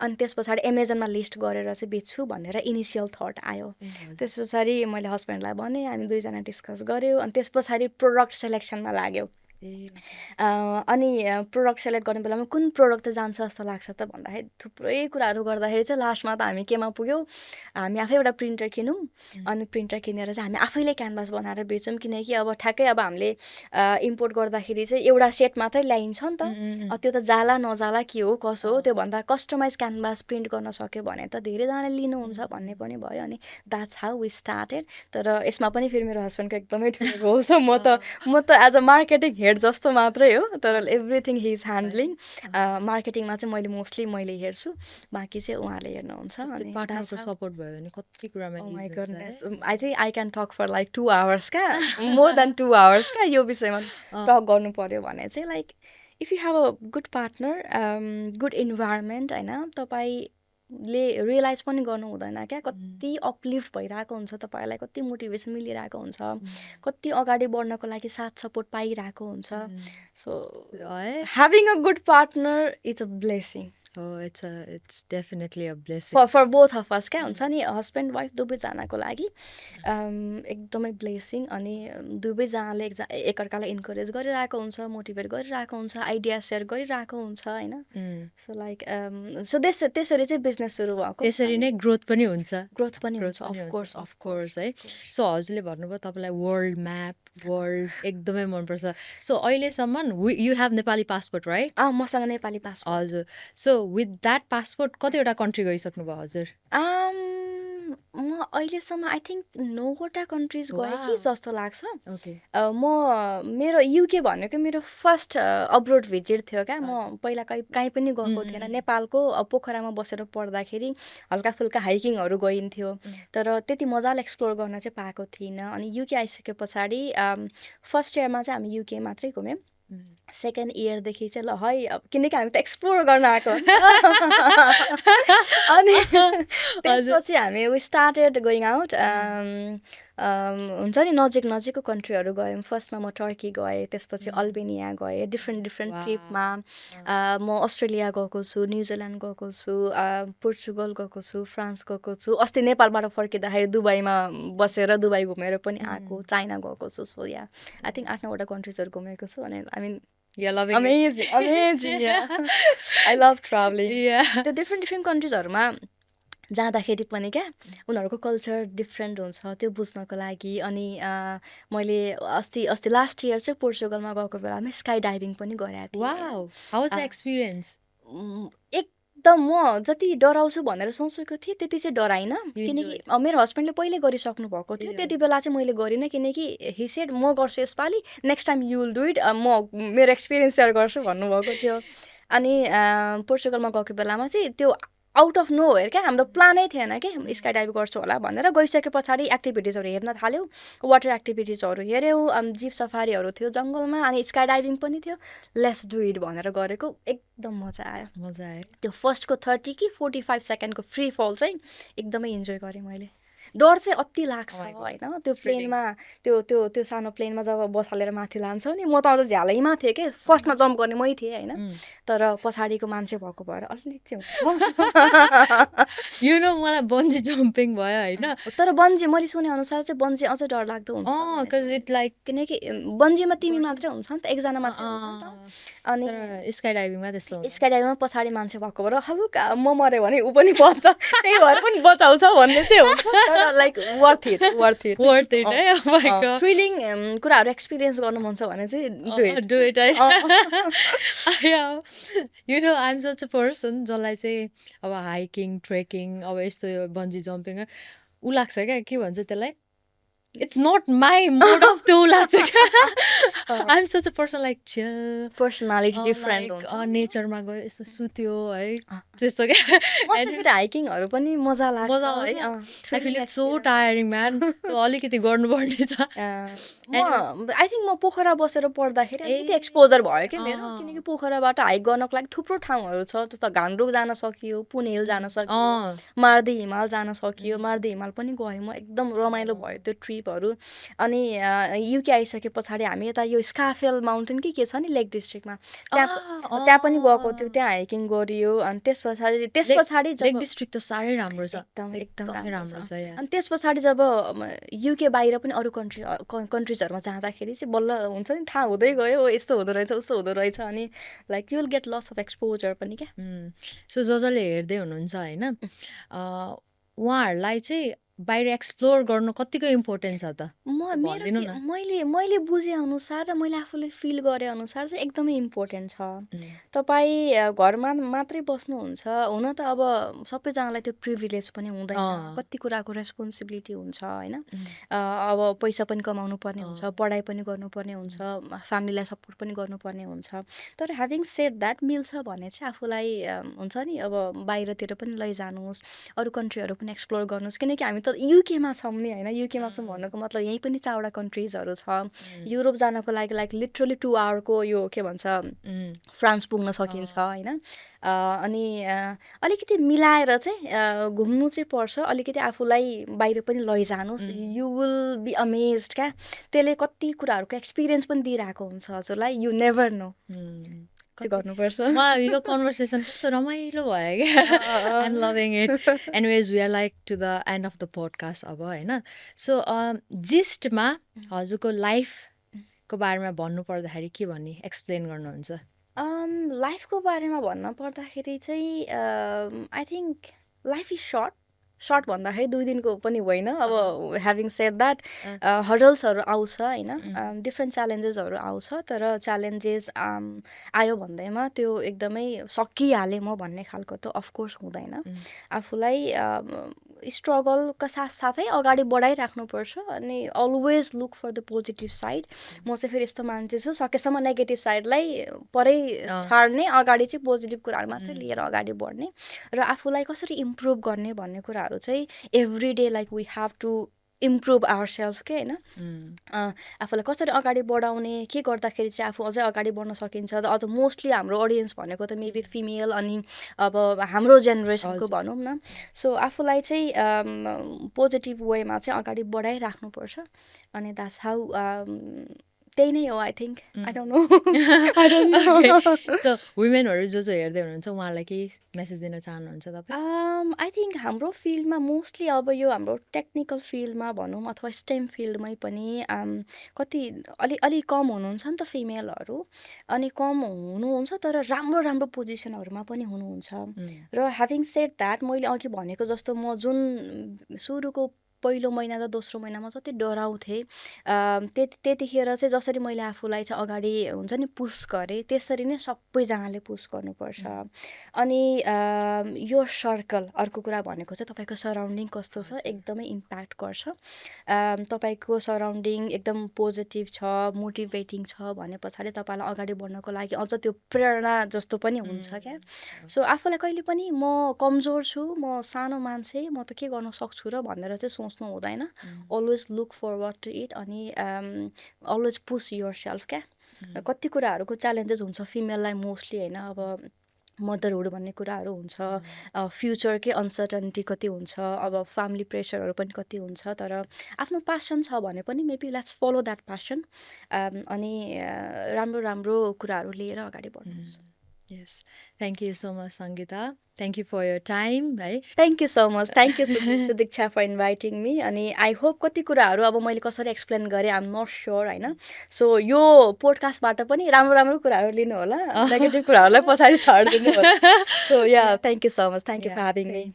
अनि त्यस पछाडि एमाजोनमा लिस्ट गरेर चाहिँ बेच्छु भनेर इनिसियल थट आयो। त्यस पछाडि मैले हस्बेन्डलाई भने, हामी दुईजना डिस्कस गऱ्यौँ अनि त्यस पछाडि प्रोडक्ट सेलेक्सनमा लाग्यो। अनि प्रोडक्ट सेलेक्ट गर्ने बेलामा कुन प्रोडक्ट त जान्छ जस्तो लाग्छ त भन्दाखेरि थुप्रै कुराहरू गर्दाखेरि चाहिँ लास्टमा त हामी केमा पुग्यौँ, हामी आफै एउटा प्रिन्टर किनौँ। अनि प्रिन्टर किनेर चाहिँ हामी आफैले क्यानभास बनाएर बेचौँ, किनकि अब ठ्याक्कै अब हामीले इम्पोर्ट गर्दाखेरि चाहिँ एउटा सेट मात्रै ल्याइन्छ नि त, त्यो त जाला नजाला के हो कसो हो, त्योभन्दा कस्टमाइज क्यानभास प्रिन्ट गर्न सक्यो भने त धेरैजनाले लिनुहुन्छ भन्ने पनि भयो। अनि द्याट्स हाउ वी स्टार्टेड। तर यसमा पनि फेरि मेरो हस्बेन्डको एकदमै ठुलो रोल छ। म त as a marketing head head जस्तो मात्रै हो तर एभ्रिथिङ हि इज ह्यान्डलिङ मार्केटिङमा चाहिँ मैले हेर्छु बाँकी चाहिँ उहाँले हेर्नुहुन्छ अनि पार्टनरको सपोर्ट भयो भने कति कुरामा माई easy हुन्छ है। Goodness I think I can talk for like 2 hours क्या मोर देन 2 hours क्या यो विषयमा टक गर्नु पर्यो भने चाहिँ like if you have a good partner good environment होइन तपाईँले रियलाइज पनि गर्नु हुँदैन क्या कति अपलिफ्ट भइरहेको हुन्छ तपाईँलाई कति मोटिभेसन मिलिरहेको हुन्छ कति अगाडि बढ्नको लागि साथ सपोर्ट पाइरहेको हुन्छ सो है having a good partner is a blessing Oh, it's definitely a blessing. For both of us क्या हुन्छ नि हस्बेन्ड वाइफ दुवैजनाको लागि एकदमै ब्लेसिङ अनि दुवैजनाले एकअर्कालाई इन्करेज गरिरहेको हुन्छ मोटिभेट गरिरहेको हुन्छ आइडिया सेयर गरिरहेको हुन्छ होइन सो लाइक सो त्यसरी चाहिँ बिजनेस सुरु भएको त्यसरी नै ग्रोथ पनि हुन्छ ग्रोथ पनि हुन्छ अफ कोर्स है सो हजुरले भन्नुभयो तपाईँलाई वर्ल्ड म्याप वर्ल्ड एकदमै मनपर्छ सो अहिलेसम्म you have Nepali passport right मसँग नेपाली पासपोर्ट हजुर सो विथ द्याट पासपोर्ट कतिवटा कन्ट्री गइसक्नु भयो हजुर म अहिलेसम्म आई थिङ्क 9वटा कन्ट्रिज गएँ कि जस्तो लाग्छ ओके म मेरो युके भनेको मेरो फर्स्ट अब्रोड भिजिट थियो क्या म पहिला कहीँ पनि गएको थिएन नेपालको पोखरामा बसेर पढ्दाखेरि हल्का फुल्का हाइकिङहरू गइन्थ्यो तर त्यति मजाले एक्सप्लोर गर्न चाहिँ पाएको थिइनँ अनि युके आइसके पछाडि फर्स्ट इयरमा चाहिँ हामी युके मात्रै घुम्यौँ सेकेन्ड इयरदेखि चाहिँ ल है अब किनकि हामी त एक्सप्लोर गर्न आएको अनि त्यसपछि हामी वी स्टार्टेड गोइङ आउट हुन्छ नि नजिकको कन्ट्रीहरू गयौँ फर्स्टमा म टर्की गएँ त्यसपछि अल्बेनिया गएँ डिफ्रेन्ट ट्रिपमा म अस्ट्रेलिया गएको छु न्युजिल्यान्ड गएको छु पोर्चुगल गएको छु फ्रान्स गएको छु अस्ति नेपालबाट फर्किँदाखेरि दुबईमा बसेर दुबई घुमेर पनि आएको चाइना गएको छु सो या आई थिङ्क 8-9वटा कन्ट्रिजहरू घुमेको छु अनि I mean amazing yeah I love traveling त्यो डिफ्रेन्ट कन्ट्रिजहरूमा जाँदाखेरि पनि क्या उनीहरूको कल्चर डिफ्रेन्ट हुन्छ त्यो बुझ्नको लागि अनि मैले अस्ति लास्ट इयर चाहिँ पोर्चुगलमा गएको बेलामा स्काई डाइभिङ पनि गरेको थिएँ wow how was the experience एकदम म जति डराउँछु भनेर सोचेको थिएँ त्यति चाहिँ डराइनँ किनकि मेरो हस्बेन्डले पहिले गरिसक्नु भएको थियो त्यति बेला चाहिँ मैले गरिनँ किनकि हि सेड म गर्छु यसपालि next time you will do it म मेरो एक्सपिरियन्स सेयर गर्छु भन्नुभएको थियो अनि पोर्चुगलमा गएको बेलामा चाहिँ त्यो आउट अफ नो वेयर क्या हाम्रो प्लानै थिएन क्या स्काई डाइभ गर्छु होला भनेर गइसके पछाडि एक्टिभिटिजहरू हेर्न थाल्यौँ वाटर एक्टिभिटिजहरू हेऱ्यौँ जिप सफारीहरू थियो जङ्गलमा अनि स्काई डाइभिङ पनि थियो लेट्स डु इट भनेर गरेको एकदम मजा आयो त्यो फर्स्टको 30 कि 45 सेकेन्डको फ्री फल चाहिँ एकदमै इन्जोय गरेँ मैले डर चाहिँ अति लाग्छ होइन त्यो प्लेनमा त्यो सानो प्लेनमा जब बसालेर माथि लान्छ नि म त अझ झ्यालैमा थिएँ कि फर्स्टमा जम्प गर्ने मै थिएँ होइन तर पछाडिको मान्छे भएको भएर अलिक चाहिँ यु नो मलाई बन्जी जम्पिङ भयो होइन तर बन्जी मैले सुने अनुसार चाहिँ बन्जी अझै डरलाग्दो हुन्छ किनकि बन्जीमा तिमी मात्रै हुन्छ नि त एकजना मात्रै हुन्छ नि त अनि स्काई डाइभिङमा त्यस्तो स्काई डाइभिङमा पछाडि मान्छे भएको भएर हल्का म मऱ्यो भने ऊ पनि बच्छ त्यही भएर पनि बचाउँछ भन्ने चाहिँ हुन्छ लाइक वर्थ इट है थ्रिलिङ कुराहरू एक्सपिरियन्स गर्नु मन छ भने चाहिँ do it you know I am such a person जसलाई चाहिँ अब हाइकिङ ट्रेकिङ अब यस्तो बन्जी जम्पिङ ऊ लाग्छ क्या के भन्छ त्यसलाई it's not my mode of त्यो लाग्छ क्या I'm such a person like chill personality different हुन्छ नेचरमा गयो यसो सुत्यो है त्यस्तो क्या म चाहिँ फेरि हाइकिङहरू पनि मजा लाग्छ है I feel it's so tiring man त्यो अलिकति गर्नुपर्ने छ आई थिङ्क म पोखरा बसेर पढ्दाखेरि अलिकति एक्सपोजर भयो कि मेरो किनकि पोखराबाट हाइक गर्नको लागि थुप्रो ठाउँहरू छ जस्तो घाङ्रुक जान सकियो पुणे हिल जान सकियो मार्दी हिमाल जान सकियो मार्दी हिमाल पनि गएँ म एकदम रमाइलो भयो त्यो ट्रिपहरू अनि युके आइसके पछाडि हामी यता यो स्काफेल माउन्टेन के छ नि लेक डिस्ट्रिक्टमा त्यहाँ पनि गएको थियो त्यहाँ हाइकिङ गरियो अनि त्यस पछाडि लेक डिस्ट्रिक्ट त साह्रै राम्रो छ एकदम राम्रो छ अनि त्यस पछाडि जब युके बाहिर पनि अरू कन्ट्रिजहरूमा जाँदाखेरि चाहिँ बल्ल हुन्छ नि थाहा हुँदै गयो यस्तो हुँदो रहेछ उस्तो हुँदो रहेछ अनि like you will get lots of exposure पनि क्या सो जसले हेर्दै हुनुहुन्छ होइन उहाँहरूलाई चाहिँ बाहिर एक्सप्लोर गर्नु कतिको इम्पोर्टेन्ट छ त मेरो भनिदिनु के न मैले बुझेअनुसार र मैले आफूले फिल गरेअनुसार चाहिँ एकदमै इम्पोर्टेन्ट छ। तपाईँ घरमा मात्रै बस्नुहुन्छ, हुन त अब सबैजनालाई त्यो प्रिभिलेज पनि हुँदैन। कति कुराको रेस्पोन्सिबिलिटी हुन्छ होइन। अब पैसा पनि कमाउनु पर्ने हुन्छ, पढाइ पनि गर्नुपर्ने हुन्छ, फ्यामिलीलाई सपोर्ट पनि गर्नुपर्ने हुन्छ। तर ह्याभिङ सेड द्याट मिल्छ भने चाहिँ आफूलाई हुन्छ नि अब बाहिरतिर पनि लैजानुहोस्, अरू कन्ट्रीहरू पनि एक्सप्लोर गर्नुहोस्। किनकि हामी त युकेमा छौँ नि होइन। युकेमा छौँ भन्नुको मतलब यहीँ पनि 4वटा कन्ट्रिजहरू छ। युरोप जानको लागि लिटरली 2 आवरको यो के भन्छ फ्रान्स पुग्न सकिन्छ होइन। अनि अलिकति मिलाएर चाहिँ घुम्नु चाहिँ पर्छ। अलिकति आफूलाई बाहिर पनि लैजानुहोस्, यु विल बी अमेज्ड क्या। त्यसले कति कुराहरूको एक्सपिरियन्स पनि दिइरहेको हुन्छ हजुरलाई, यु नेभर नो। गर्नुपर्छ। यो कन्भर्सेसन कस्तो रमाइलो भयो क्या। I am loving it. Anyways we are like to the end of the podcast अब होइन। सो जिस्टमा हजुरको लाइफको बारेमा भन्नु पर्दाखेरि के भन्ने एक्सप्लेन गर्नुहुन्छ? लाइफको बारेमा भन्न पर्दाखेरि चाहिँ I think life is short भन्दाखेरि 2 दिनको पनि होइन। अब ह्याभिङ सेड द्याट हर्डल्सहरू आउँछ होइन, डिफ्रेन्ट च्यालेन्जेसहरू आउँछ। तर च्यालेन्जेस आयो भन्दैमा त्यो एकदमै सकिहालेँ म भन्ने खालको त अफकोर्स हुँदैन। आफूलाई स्ट्रगलका साथसाथै अगाडि बढाइराख्नुपर्छ अनि always look for the positive side. म चाहिँ फेरि यस्तो मान्छे छु, सकेसम्म नेगेटिभ साइडलाई परै छाड्ने, अगाडि चाहिँ पोजिटिभ कुराहरू मात्रै लिएर अगाडि बढ्ने र आफूलाई कसरी इम्प्रुभ गर्ने भन्ने कुराहरू चाहिँ every day like we have to improve our self के होइन। आफूलाई कसरी अगाडि बढाउने, के गर्दाखेरि चाहिँ आफू अझै अगाडि बढ्न सकिन्छ। अझ मोस्टली हाम्रो अडियन्स भनेको त मेबी फिमेल अनि अब हाम्रो जेनेरेसनको भनौँ न। सो आफूलाई चाहिँ पोजिटिभ वेमा चाहिँ अगाडि बढाइराख्नुपर्छ अनि द्याट्स हाउ त्यही नै हो I think. I don't know. So वुमेनहरू जो हेर्दै हुनुहुन्छ उहाँलाई केही मेसेज दिन चाहनुहुन्छ तपाईँ? आई थिङ्क हाम्रो फिल्डमा मोस्टली अब यो हाम्रो टेक्निकल फिल्डमा भनौँ अथवा स्टेम फिल्डमै पनि कति अलि कम हुनुहुन्छ नि त फिमेलहरू। अनि कम हुनुहुन्छ तर राम्रो राम्रो पोजिसनहरूमा पनि हुनुहुन्छ। र ह्याभिङ सेड द्याट मैले अघि भनेको जस्तो म जुन सुरुको पहिलो महिना र दोस्रो महिनामा जति डराउँथेँ त्यतिखेर चाहिँ जसरी मैले आफूलाई चाहिँ अगाडि हुन्छ नि पुस गरेँ, त्यसरी नै सबैजनाले पुस गर्नुपर्छ। अनि यो सर्कल अर्को कुरा भनेको चाहिँ तपाईँको सराउन्डिङ कस्तो छ एकदमै इम्प्याक्ट गर्छ। तपाईँको सराउन्डिङ एकदम पोजिटिभ छ, मोटिभेटिङ छ भने पछाडि तपाईँलाई अगाडि बढ्नको लागि अझ त्यो प्रेरणा जस्तो पनि हुन्छ क्या। सो आफूलाई कहिले पनि म कमजोर छु, म सानो मान्छे, म त के गर्न सक्छु र भनेर चाहिँ सोच्नु हुँदैन। Always look forward to it अनि अलवेज पुस योर सेल्फ क्या। कति कुराहरूको च्यालेन्जेस हुन्छ फिमेललाई मोस्टली होइन। अब मदरहुड भन्ने कुराहरू हुन्छ, फ्युचरकै अनसर्टनिटी कति हुन्छ, अब फ्यामिली प्रेसरहरू पनि कति हुन्छ। तर आफ्नो प्यासन छ भने पनि maybe let's follow that passion अनि राम्रो राम्रो कुराहरू लिएर अगाडि बढ्नुहोस्। Yes. Thank you so much, Sangeeta. Thank you for your time. है thank you so much. Thank you Sudiksha for inviting me. अनि आई होप कति कुराहरू अब मैले कसरी एक्सप्लेन गरेँ आइएम नट स्योर होइन। सो यो पोडकास्टबाट पनि राम्रो राम्रो कुराहरू लिनु होला, नेगेटिभ कुराहरूलाई पछाडि छाडिदिनु होला। So yeah thank you so much. Thank you for having me.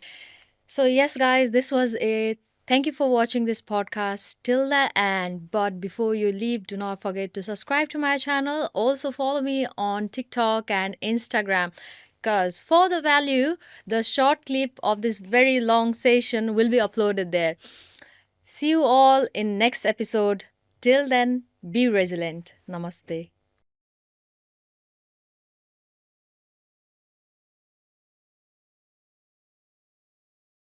So yes guys, this was it. Thank you for watching this podcast till the end. But before you leave, do not forget to subscribe to my channel. Also follow me on TikTok and Instagram. Because for the value, the short clip of this very long session will be uploaded there. See you all in next episode. Till then, be resilient. Namaste.